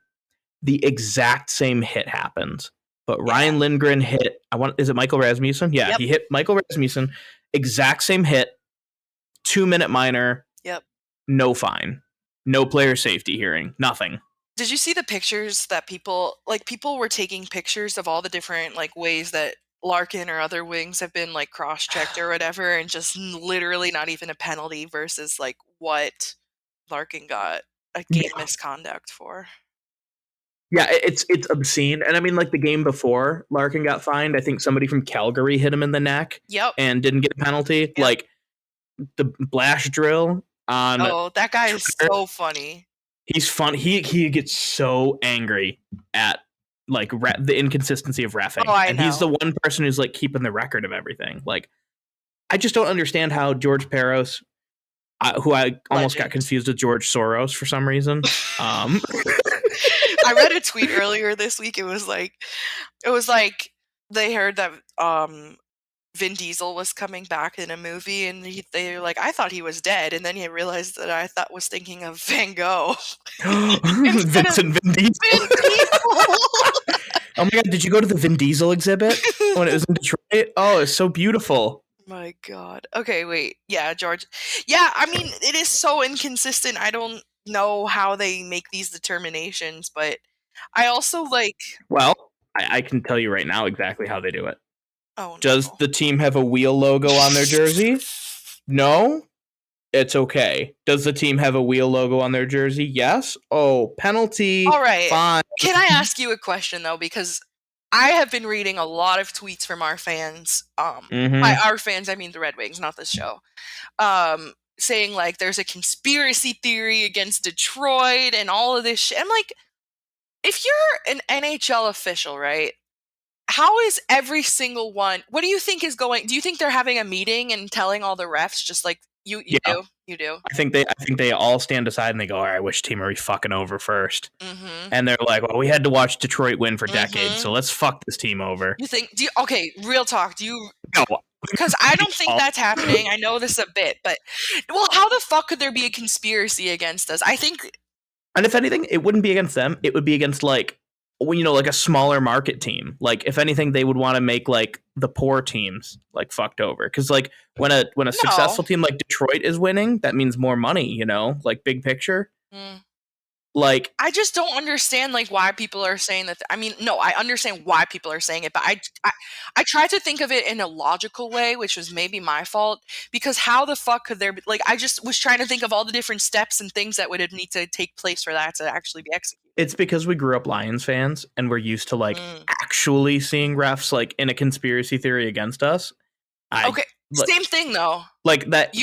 the exact same hit happens. But Ryan Lindgren hit, is it Michael Rasmussen? Yeah, he hit Michael Rasmussen, exact same hit, 2-minute minor, no fine, no player safety hearing, nothing.
Did you see the pictures that people were taking pictures of all the different like ways that Larkin or other wings have been like cross-checked or whatever, and just literally not even a penalty versus like what Larkin got a game misconduct for.
Yeah, it's obscene. And I mean, like the game before Larkin got fined, I think somebody from Calgary hit him in the neck and didn't get a penalty. Like the Blash drill on...
Oh, that guy is so funny.
He's fun. He gets so angry at like the inconsistency of reffing.
Oh, I know.
He's the one person who's like keeping the record of everything. Like, I just don't understand how George Peros, who I almost got confused with George Soros for some reason.
I read a tweet earlier this week. It was like they heard that Vin Diesel was coming back in a movie, and they were like, I thought he was dead, and then he realized that I was thinking of Van Gogh.
Vincent Vin Diesel.
Vin Diesel.
Oh my God, did you go to the Vin Diesel exhibit when it was in Detroit? Oh, it's so beautiful.
My God. Okay, wait. Yeah, George. Yeah, I mean, it is so inconsistent. I don't know how they make these determinations, but I also like...
Well, I can tell you right now exactly how they do it.
Oh, no.
Does the team have a wheel logo on their jersey? No? It's okay. Does the team have a wheel logo on their jersey? Yes. Oh, penalty.
All right.
Fine.
Can I ask you a question, though? Because I have been reading a lot of tweets from our fans. By our fans, I mean the Red Wings, not this show. Saying, like, there's a conspiracy theory against Detroit and all of this shit. I'm like, if you're an NHL official, right? How is every single one... What do you think is going... Do you think they're having a meeting and telling all the refs just like, you do? You do?
I think they all stand aside and they go, all right, which team are we fucking over first?
Mm-hmm.
And they're like, well, we had to watch Detroit win for decades, so let's fuck this team over.
You think... Okay, real talk. Do you... No. Because I don't think that's happening. I know this a bit, but... Well, how the fuck could there be a conspiracy against us? I think...
And if anything, it wouldn't be against them. It would be against, like... Well, you know, like a smaller market team. Like, if anything, they would want to make like the poor teams like fucked over. Because like when a successful team like Detroit is winning, that means more money. You know, like big picture. Like,
I just don't understand like why people are saying that. I mean, no, I understand why people are saying it, but I try to think of it in a logical way, which was maybe my fault. Because how the fuck could there be... Like, I just was trying to think of all the different steps and things that would need to take place for that to actually be executed.
It's because we grew up Lions fans and we're used to like actually seeing refs like in a conspiracy theory against us.
Same thing though.
Like that.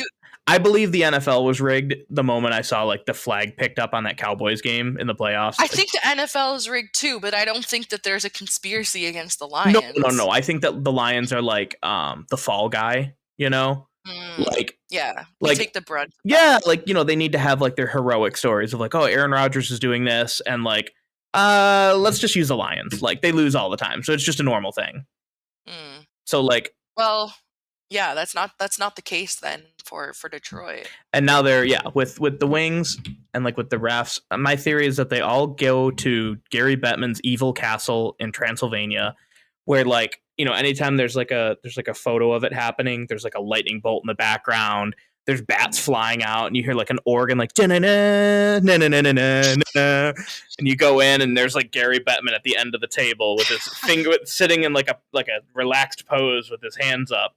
I believe the NFL was rigged the moment I saw like the flag picked up on that Cowboys game in the playoffs.
I think the NFL is rigged too, but I don't think that there's a conspiracy against the Lions.
No. I think that the Lions are like the fall guy, you know? Like,
yeah,
like
take the brunt.
Yeah, like, you know, they need to have like their heroic stories of like, oh, Aaron Rodgers is doing this, and like, let's just use the Lions. Like, they lose all the time, so it's just a normal thing. So like,
well, Yeah, that's not the case then for Detroit.
And now they're with the Wings and like with the refs. My theory is that they all go to Gary Bettman's evil castle in Transylvania, where like anytime there's like a photo of it happening, there's like a lightning bolt in the background. There's bats flying out, and you hear like an organ like na-na-na, na-na-na-na-na, and you go in, and there's like Gary Bettman at the end of the table with his finger sitting in like a relaxed pose with his hands up.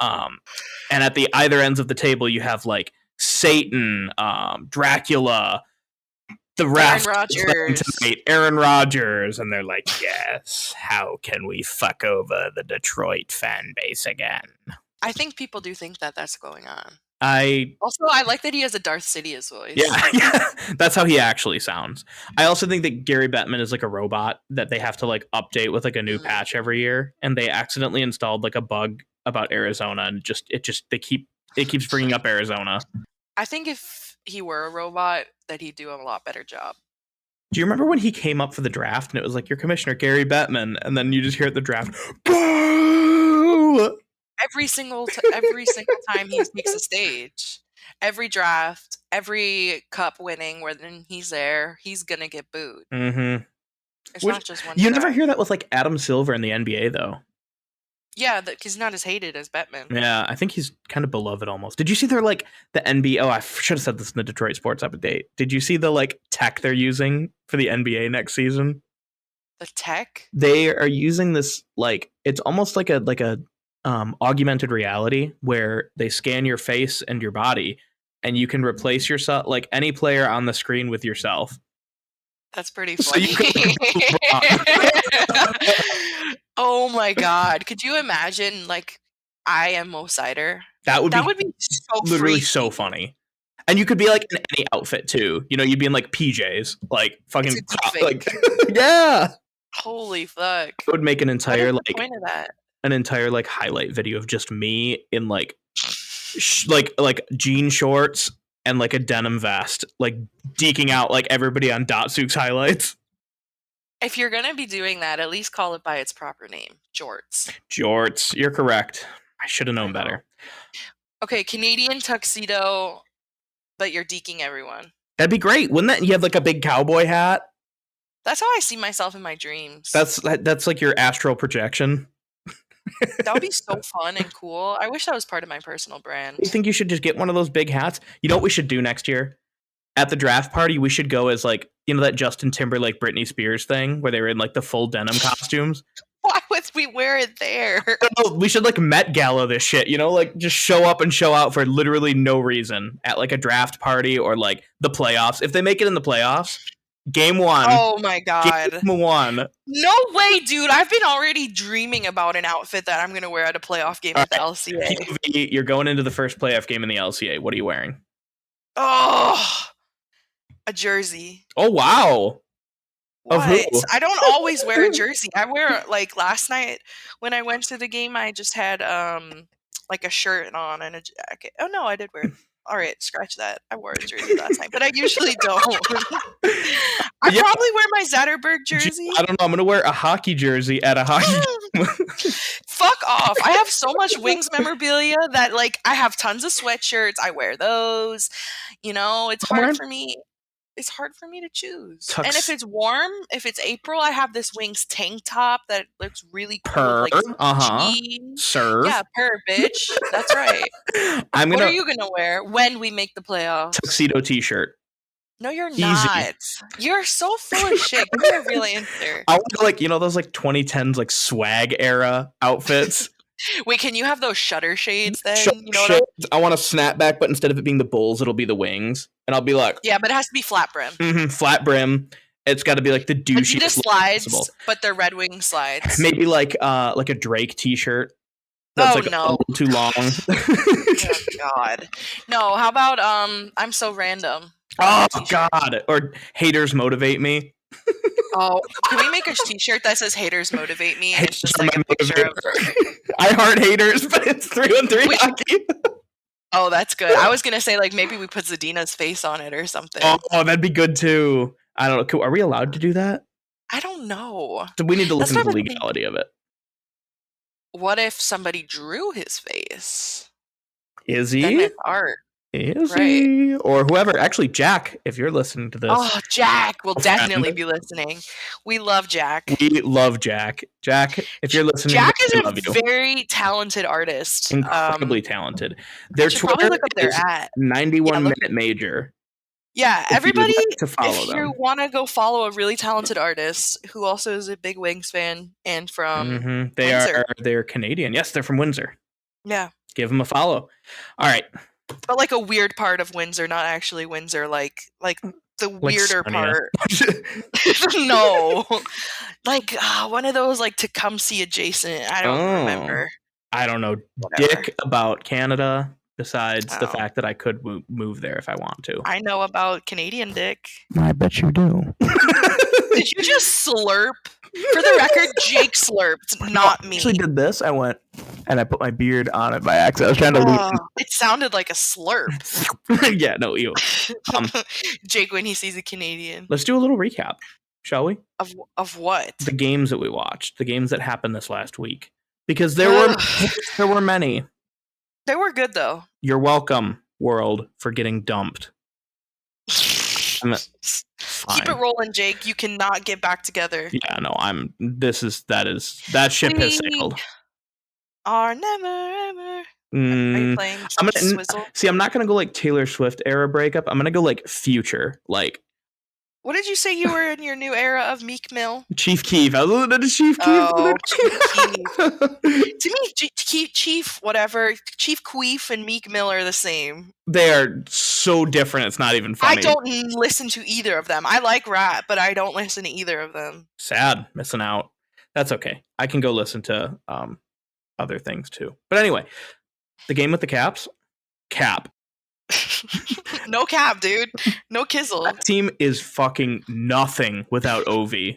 And at the either ends of the table, you have like Satan, Dracula, the ref, Aaron Rodgers, and they're like, yes, how can we fuck over the Detroit fan base again?
I think people do think that that's going on.
I
like that he has a Darth Sidious voice.
Yeah, that's how he actually sounds. I also think that Gary Bettman is like a robot that they have to like update with like a new patch every year, and they accidentally installed like a bug about Arizona, and it keeps bringing up Arizona.
I think if he were a robot, that he'd do a lot better job.
Do you remember when he came up for the draft and it was like, your commissioner Gary Bettman, and then you just hear at the draft, boo!
Every single time he takes the stage, every draft, every cup winning, when he's there, he's gonna get booed.
Mm-hmm.
It's not just one.
You never hear that with like Adam Silver in the NBA though.
Yeah, because he's not as hated as Bettman.
Yeah, I think he's kind of beloved almost. Did you see their like the NBA? Oh, I should have said this in the Detroit Sports Update. Did you see the like tech they're using for the NBA next season?
The tech?
They are using this like it's almost like a augmented reality where they scan your face and your body, and you can replace yourself, like any player on the screen, with yourself.
That's pretty funny. Oh my god! Could you imagine like I am Mo Sider?
That would be
so
literally
freaky.
so funny. And you could be like in any outfit too. You'd be in like PJs, like fucking like yeah.
Holy fuck!
I would make an entire
what is the point of that?
An entire like highlight video of just me in like like jean shorts and like a denim vest, like deking out like everybody on Datsuk's highlights.
If you're gonna be doing that, at least call it by its proper name, jorts.
Jorts, you're correct. I should have known better.
Okay, Canadian tuxedo, but you're deking everyone.
That'd be great, wouldn't that? You have like a big cowboy hat.
That's how I see myself in my dreams.
That's like your astral projection.
That would be so fun and cool. I wish that was part of my personal brand.
You think you should just get one of those big hats? You know what we should do next year? At the draft party, we should go as like, that Justin Timberlake, Britney Spears thing where they were in like the full denim costumes.
Why would we wear it there?
We should like Met Gala this shit, like just show up and show out for literally no reason at like a draft party or like the playoffs. If they make it in the playoffs, Game 1.
Oh my god.
Game 1.
No way, dude. I've been already dreaming about an outfit that I'm going to wear at a playoff game at the LCA.
POV, you're going into the first playoff game in the LCA. What are you wearing?
Oh, a jersey.
Oh, wow.
What? Of who? I don't always wear a jersey. I wear, like, last night when I went to the game, I just had, like, a shirt on and a jacket. Oh, no, I did wear it. All right, scratch that. I wore a jersey last night, but I usually don't. I probably wear my Zetterberg jersey.
I don't know. I'm going to wear a hockey jersey at a hockey game.
Fuck off. I have so much Wings memorabilia that, like, I have tons of sweatshirts. I wear those. It's hard for me. It's hard for me to choose. And if it's warm, if it's April, I have this Wings tank top that looks really cool.
Serve.
Yeah, bitch. That's right. What are you gonna wear when we make the playoffs?
Tuxedo t-shirt.
No, you're not. You're so full of shit. You're a real answer.
I want like those like 2010s like swag era outfits.
Wait, can you have those shutter shades then?
I want a snapback, but instead of it being the Bulls, it'll be the Wings. And I'll be like...
Yeah, but it has to be flat brim.
Mm-hmm, flat brim. It's got to be like the douchiest
slides, possible. But they're Red Wing slides.
Maybe like a Drake t-shirt. That's a little too long.
Oh, God. No, how about I'm So Random?
Oh, God. Or Haters Motivate Me.
Oh, can we make a t-shirt that says "Haters Motivate Me"? And it's just like a picture of.
I heart haters, but it's 3-on-3 hockey.
Oh, that's good. I was gonna say like maybe we put Zadina's face on it or something.
Oh, that'd be good too. I don't know. Are we allowed to do that?
I don't know.
We need to look into the legality of it.
what if somebody drew his face?
Is he?
Then it's art.
Is he? Or whoever. Actually, Jack, if you're listening to this.
Oh, Jack will definitely be listening. We love Jack.
We love Jack. Jack, if you're listening,
Jack is a very talented artist.
Incredibly talented. Their
Twitter
look up their is 91-minute major.
Yeah, everybody, if you want to go follow a really talented artist who also is a big Wings fan and from Windsor.
They're Canadian. Yes, they're from Windsor.
Yeah.
Give them a follow. All right.
But like a weird part of Windsor, not actually Windsor, like the weirder part. No. Like one of those like Tecumseh adjacent. I don't remember.
I don't know dick about Canada besides the fact that I could move there if I want to.
I know about Canadian dick.
I bet you do.
Did you just slurp? For the record, Jake slurped, not me.
I actually did this. I went and I put my beard on it by accident. I was trying to leave.
It sounded like a slurp.
Yeah, no, you.
Jake when he sees a Canadian.
Let's do a little recap, shall we?
Of what?
The games that we watched, the games that happened this last week. Because there were many.
They were good though.
You're welcome, world, for getting dumped.
Keep it rolling, Jake. You cannot get back together.
Yeah, no, that ship has sailed.
Are never ever. Are you playing Swizzle?
See, I'm not gonna go like Taylor Swift era breakup. I'm gonna go like future, like.
What did you say you were in your new era of Meek Mill?
Chief Keef. I was listening to Chief Keef.
Oh, Chief Keef. To me, Chief Queef and Meek Mill are the same.
They are so different. It's not even funny.
I don't listen to either of them. I like rap, but I don't listen to either of them.
Sad. Missing out. That's okay. I can go listen to other things too. But anyway, the game with the caps. Cap.
No cap, dude. No kizzle.
That team is fucking nothing without Ovi.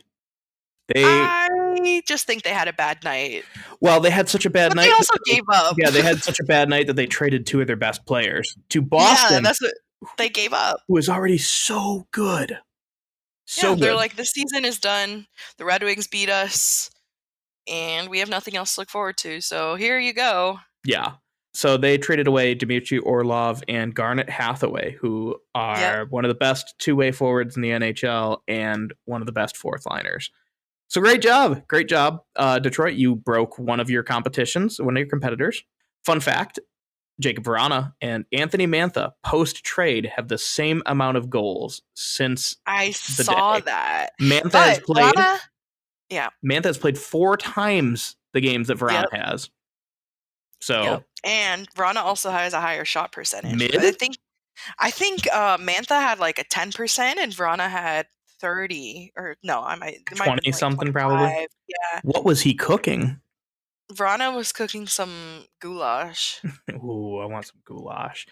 I just think they had a bad night.
Well, they had such a bad night.
They also gave up.
Yeah, they had such a bad night that they traded two of their best players to Boston.
Yeah, that's what they gave up.
Who was already so good. Good.
They're like, the season is done. The Red Wings beat us, and we have nothing else to look forward to. So here you go.
Yeah. So they traded away Dmitry Orlov and Garnet Hathaway, who are one of the best two-way forwards in the NHL and one of the best fourth liners. So great job. Detroit, you broke one of your competitions, one of your competitors. Fun fact, Jakub Vrana and Anthony Mantha post-trade have the same amount of goals since
I saw that.
Mantha has played 4 times the games that Vrana has. So
and Vrana also has a higher shot percentage.
Mid?
I think Mantha had like a 10% and Vrana had 30 or no, I might
20 something probably.
Yeah.
What was he cooking?
Vrana was cooking some goulash.
Ooh, I want some goulash.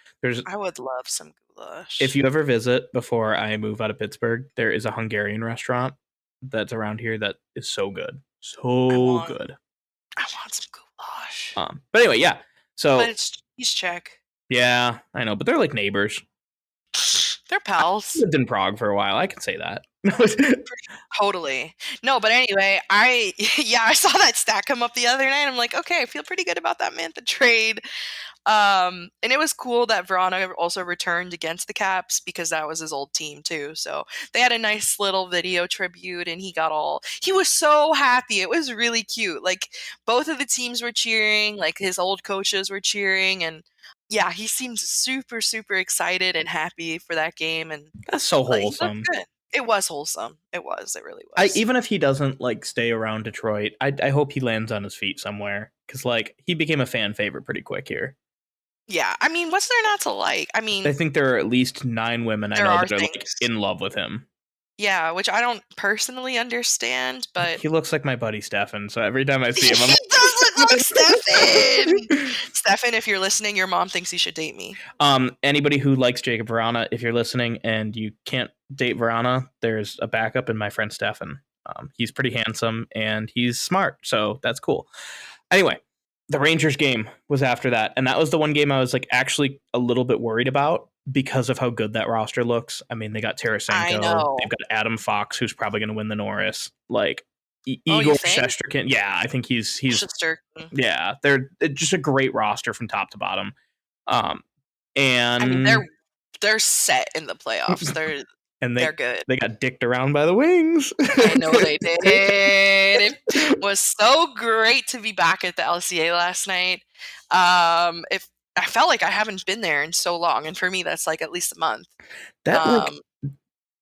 I would love some goulash.
If you ever visit before I move out of Pittsburgh, there is a Hungarian restaurant that's around here that is so good. Good.
I want some goulash.
But anyway, yeah. So
but he's Czech.
Yeah, I know, but they're like neighbors.
They're pals.
I lived in Prague for a while. I can say that.
Totally. No, but anyway, I saw that stat come up the other night. I'm like, okay, I feel pretty good about that Mantha trade. And it was cool that Vrana also returned against the Caps because that was his old team too. So they had a nice little video tribute and he was so happy. It was really cute. Like both of the teams were cheering, like his old coaches were cheering, and yeah, he seemed super, super excited and happy for that game. And
that's so wholesome.
Good. It was wholesome. It really was.
Even if he doesn't like stay around Detroit, I hope he lands on his feet somewhere because like he became a fan favorite pretty quick here.
Yeah, I mean, what's there not to like? I mean,
I think there are at least 9 women I know that are like in love with him.
Yeah, which I don't personally understand, but
he looks like my buddy Stefan. So every time I see him, I'm
he does look like Stefan. Stefan, if you're listening, your mom thinks you should date me.
Anybody who likes Jakub Vrana, if you're listening and you can't date Vrana, there's a backup in my friend Stefan. He's pretty handsome and he's smart, so that's cool. Anyway, the Rangers game was after that, and that was the one game I was like actually a little bit worried about because of how good that roster looks. I mean, they got Tarasenko, they've got Adam Fox, who's probably going to win the Norris. Like, Igor Shesterkin. Yeah, I think he's
Shesterkin.
Yeah, they're just a great roster from top to bottom. And
I mean, they're set in the playoffs. They're good.
They got dicked around by the Wings.
I know they did. It was so great to be back at the LCA last night. If I felt like I haven't been there in so long, and for me, that's like at least a month.
That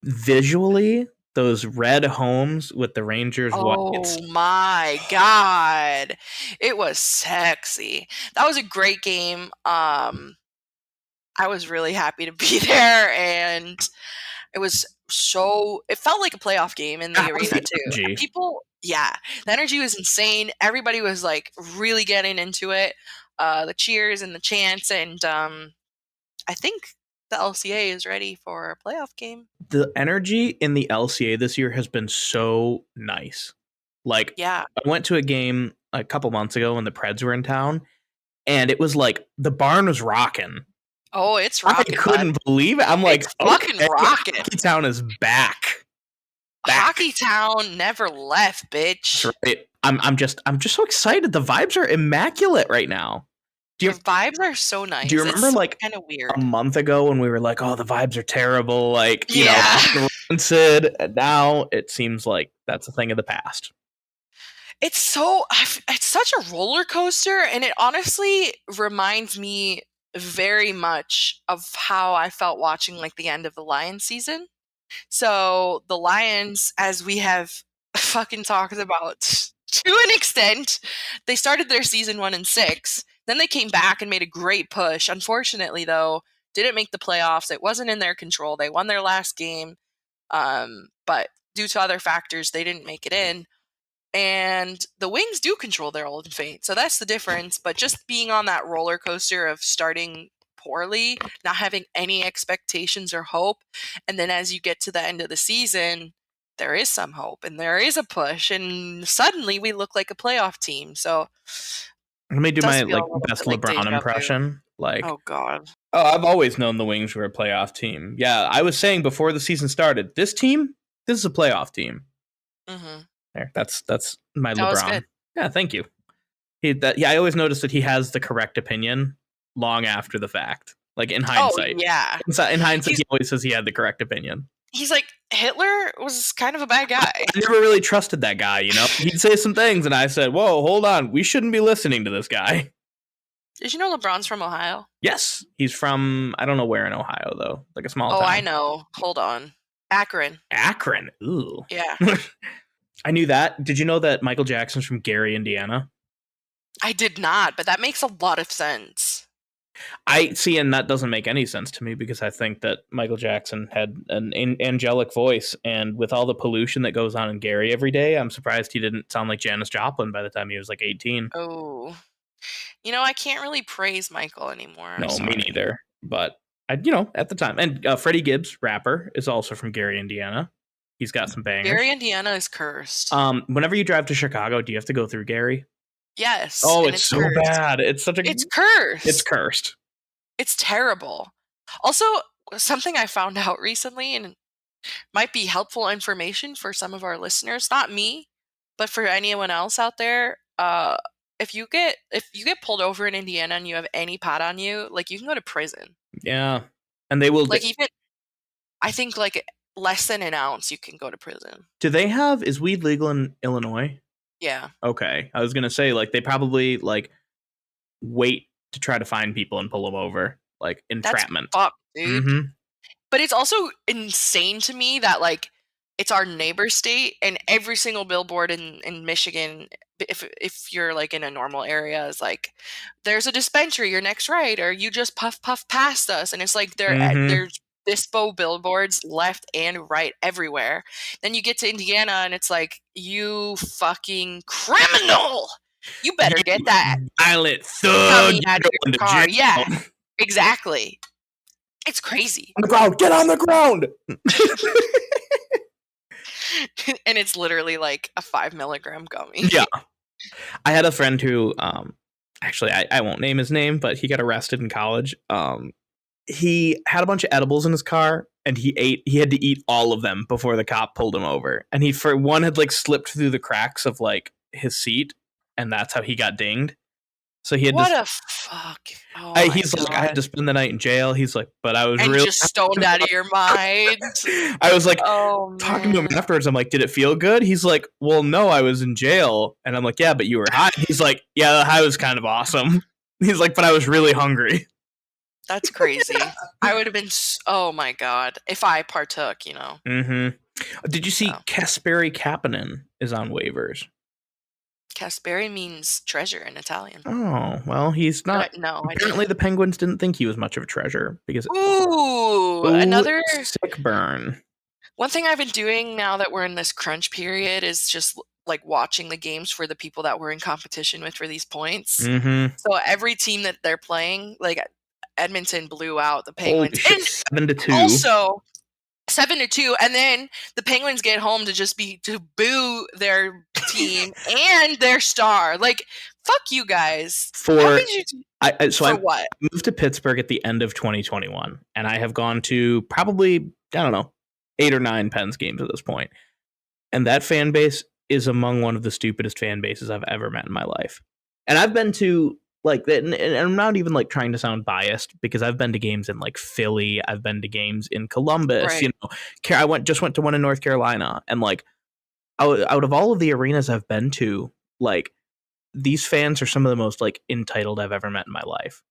visually, those red homes with the Rangers whites.
Oh my god, it was sexy. That was a great game. I was really happy to be there, and it felt like a playoff game in the arena too. The energy was insane. Everybody was like really getting into it. The cheers and the chants, and I think the LCA is ready for a playoff game.
The energy in the LCA this year has been so nice. Like, I went to a game a couple months ago when the Preds were in town, and it was like the barn was rocking.
Oh, it's rocking.
I couldn't believe it. I'm like,
it's fucking rocking.
Hockey Town is back.
Hockey Town never left, bitch.
That's right. I'm just so excited. The vibes are immaculate right now.
The vibes are so nice.
Do you remember like
kind of weird
a month ago when we were like, oh, the vibes are terrible, like, you know, Sid, and now it seems like that's a thing of the past.
It's such a roller coaster, and it honestly reminds me very much of how I felt watching like the end of the Lions season. So the Lions, as we have fucking talked about to an extent, they started their season 1-6. Then they came back and made a great push. Unfortunately, though, didn't make the playoffs. It wasn't in their control. They won their last game, but due to other factors, they didn't make it in. And the Wings do control their own fate. So that's the difference. But just being on that roller coaster of starting poorly, not having any expectations or hope, and then as you get to the end of the season, there is some hope and there is a push, and suddenly we look like a playoff team. So
let me do my best LeBron impression. Like,
oh god,
I've always known the Wings were a playoff team. Yeah, I was saying before the season started, this is a playoff team.
Mm-hmm.
There, that's my LeBron. Yeah, thank you. I always noticed that he has the correct opinion long after the fact. Like in hindsight.
Oh, yeah.
In hindsight, he always says he had the correct opinion.
He's like, Hitler was kind of a bad guy.
I never really trusted that guy, you know? He'd say some things, and I said, whoa, hold on. We shouldn't be listening to this guy.
Did you know LeBron's from Ohio?
Yes. He's from, I don't know where in Ohio, though. Like a small town.
Oh, I know. Hold on. Akron.
Akron? Ooh.
Yeah.
I knew that. Did you know that Michael Jackson's from Gary, Indiana?
I did not, but that makes a lot of sense.
I see, and that doesn't make any sense to me because I think that Michael Jackson had an angelic voice, and with all the pollution that goes on in Gary every day, I'm surprised he didn't sound like Janis Joplin by the time he was like 18.
Oh, I can't really praise Michael anymore.
No, me neither. But at the time, and Freddie Gibbs, rapper, is also from Gary, Indiana. He's got some bangers.
Gary, Indiana is cursed.
Whenever you drive to Chicago, do you have to go through Gary?
Yes.
Oh, it's so cursed. Bad. It's cursed. It's cursed.
It's terrible. Also, something I found out recently, and might be helpful information for some of our listeners, not me, but for anyone else out there, if you get pulled over in Indiana and you have any pot on you, like you can go to prison.
Yeah. And they will
even I think like less than an ounce you can go to prison.
Is weed legal in Illinois?
Yeah.
Okay. I was going to say, like, they probably, like, wait to try to find people and pull them over. Like, entrapment.
That's fucked, dude. Mm-hmm. But it's also insane to me that, like, it's our neighbor state, and every single billboard in Michigan, if you're, like, in a normal area, is like, there's a dispensary, you're next right, or you just puff past us. And it's like, there's dispo billboards left and right everywhere. Then you get to Indiana and it's like, you fucking criminal, you better get that
violent thug
out of your car. Yeah, exactly. It's crazy.
On the ground, get on the ground.
And it's literally like a 5 milligram gummy.
Yeah. I had a friend who actually I won't name his name, but he got arrested in college he had a bunch of edibles in his car, and he had to eat all of them before the cop pulled him over. And he, for one, had like slipped through the cracks of like his seat, and that's how he got dinged. So he had
fuck. Oh
he's like, I had to spend the night in jail. He's like, but I was really
just stoned out of your mind.
I was like, talking to him afterwards. I'm like, did it feel good? He's like, well, no, I was in jail. And I'm like, yeah, but you were high. He's like, yeah, the high was kind of awesome. He's like, but I was really hungry.
That's crazy. I would have been, oh my God, if I partook, you know.
Mm-hmm. Did you see Kasperi Kapanen is on waivers?
Kasperi means treasure in Italian.
Oh, well, he's not. No, apparently the Penguins didn't think he was much of a treasure because.
Ooh, another
sick burn.
One thing I've been doing now that we're in this crunch period is just like watching the games for the people that we're in competition with for these points.
Mm-hmm.
So every team that they're playing, like Edmonton blew out the Penguins.
Holy shit, 7-2.
Also, 7-2, and then the Penguins get home to boo their team and their star. Like, fuck you guys.
How
did you
I moved to Pittsburgh at the end of 2021, and I have gone to probably, I don't know, 8 or 9 Pens games at this point. And that fan base is among one of the stupidest fan bases I've ever met in my life. And I've been to like, and I'm not even like trying to sound biased because I've been to games in like Philly, I've been to games in Columbus,
right.
You know, I just went to one in North Carolina, and like out of all of the arenas I've been to, like these fans are some of the most like entitled I've ever met in my life.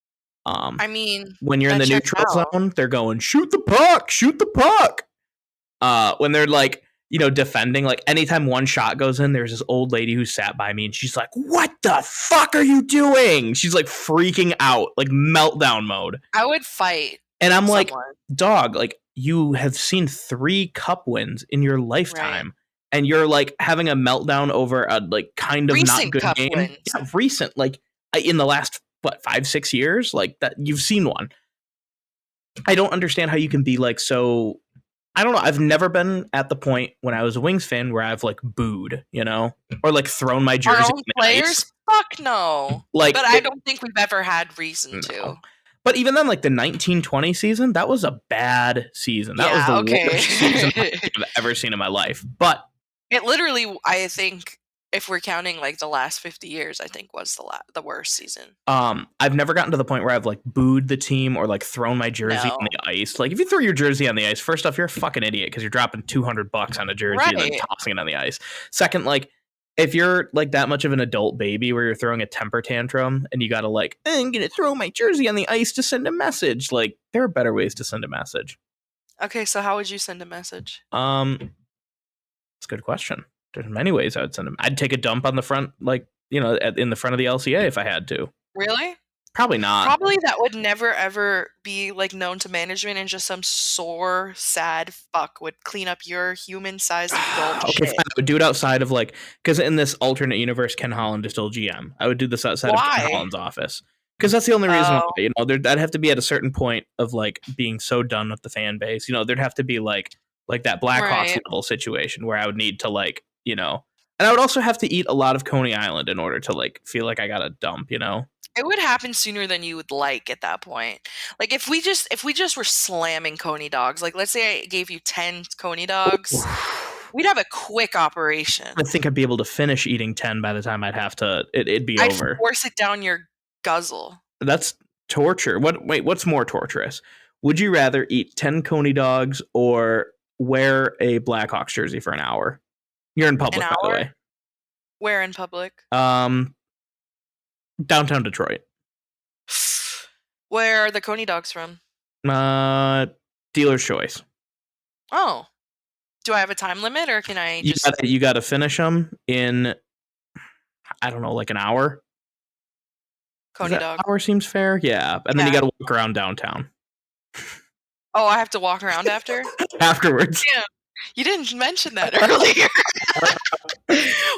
I mean,
when you're in the neutral zone, they're going, shoot the puck. When they're like, you know, defending, like anytime one shot goes in, there's this old lady who sat by me and she's like, what the fuck are you doing? She's like freaking out, like meltdown mode.
I would fight.
And I'm like, dog, like you have seen 3 cup wins in your lifetime. Right. And you're like having a meltdown over a like kind of recent not good cup game. Wins. Yeah, recent, like in the last 5-6 years, like that you've seen one. I don't understand how you can be like so. I don't know. I've never been at the point when I was a Wings fan where I've like booed, you know, or like thrown my jersey.
Our own players? Fuck no. Like, but I don't think we've ever had reason to.
But even then, like the 1920 season, that was a bad season. That was the worst season I've ever seen in my life. But
it literally, I think, if we're counting like the last 50 years, I think was the worst season.
I've never gotten to the point where I've like booed the team or like thrown my jersey on the ice. Like if you throw your jersey on the ice, first off, you're a fucking idiot because you're dropping $200 on a jersey and then tossing it on the ice. Second, like if you're like that much of an adult baby where you're throwing a temper tantrum and you gotta like, I'm gonna throw my jersey on the ice to send a message. Like there are better ways to send a message.
Okay, so how would you send a message?
It's a good question. There's many ways I would send them. I'd take a dump on the front, like, you know, in the front of the LCA if I had to.
Really?
Probably not.
Probably that would never, ever be, like, known to management, and just some sore, sad fuck would clean up your human-sized adult shit.
Fine. I would do it outside of, like, because in this alternate universe, Ken Holland is still GM. I would do this outside of Ken Holland's office. Because that's the only reason why, you know, I'd have to be at a certain point of, like, being so done with the fan base. You know, there'd have to be, like that Blackhawks level situation where I would need to, like, you know, and I would also have to eat a lot of Coney Island in order to like feel like I got a dump, you know.
It would happen sooner than you would like at that point. Like if we just were slamming Coney dogs, like let's say I gave you 10 Coney dogs, we'd have a quick operation.
I think I'd be able to finish eating 10 by the time I'd have to. It'd be over.
I'd force it down your guzzle.
That's torture. What's more torturous? Would you rather eat 10 Coney dogs or wear a Blackhawks jersey for an hour? You're in public, by the way.
Where in public?
Downtown Detroit.
Where are the Coney dogs from?
Dealer's choice.
Oh. Do I have a time limit, or can I just...
You got to finish them in, I don't know, like an hour?
Coney dog.
Hour seems fair, yeah. And then you got to walk around downtown.
Oh, I have to walk around after?
Afterwards.
Yeah. You didn't mention that earlier.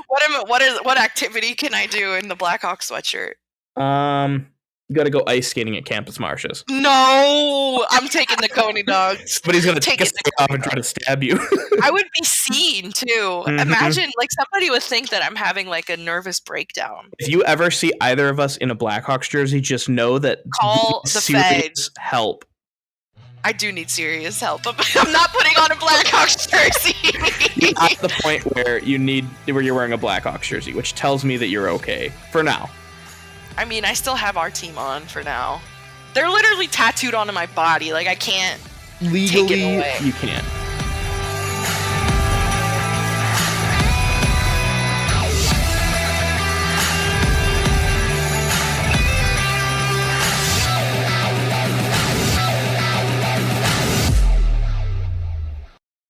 What activity can I do in the Blackhawk sweatshirt?
You got to go ice skating at Campus Marshes.
No, I'm taking the Coney dogs.
But he's gonna take a stick off and try to stab you.
I would be seen too. Mm-hmm. Imagine, like somebody would think that I'm having like a nervous breakdown.
If you ever see either of us in a Blackhawks jersey, just know that
call the feds.
Help
I do need serious help. I'm not putting on a Blackhawks jersey.
You're at the point where you're wearing a Blackhawks jersey, which tells me that you're okay for now.
I mean, I still have our team on for now. They're literally tattooed onto my body. Like, I can't
legally
take it away.
You can't.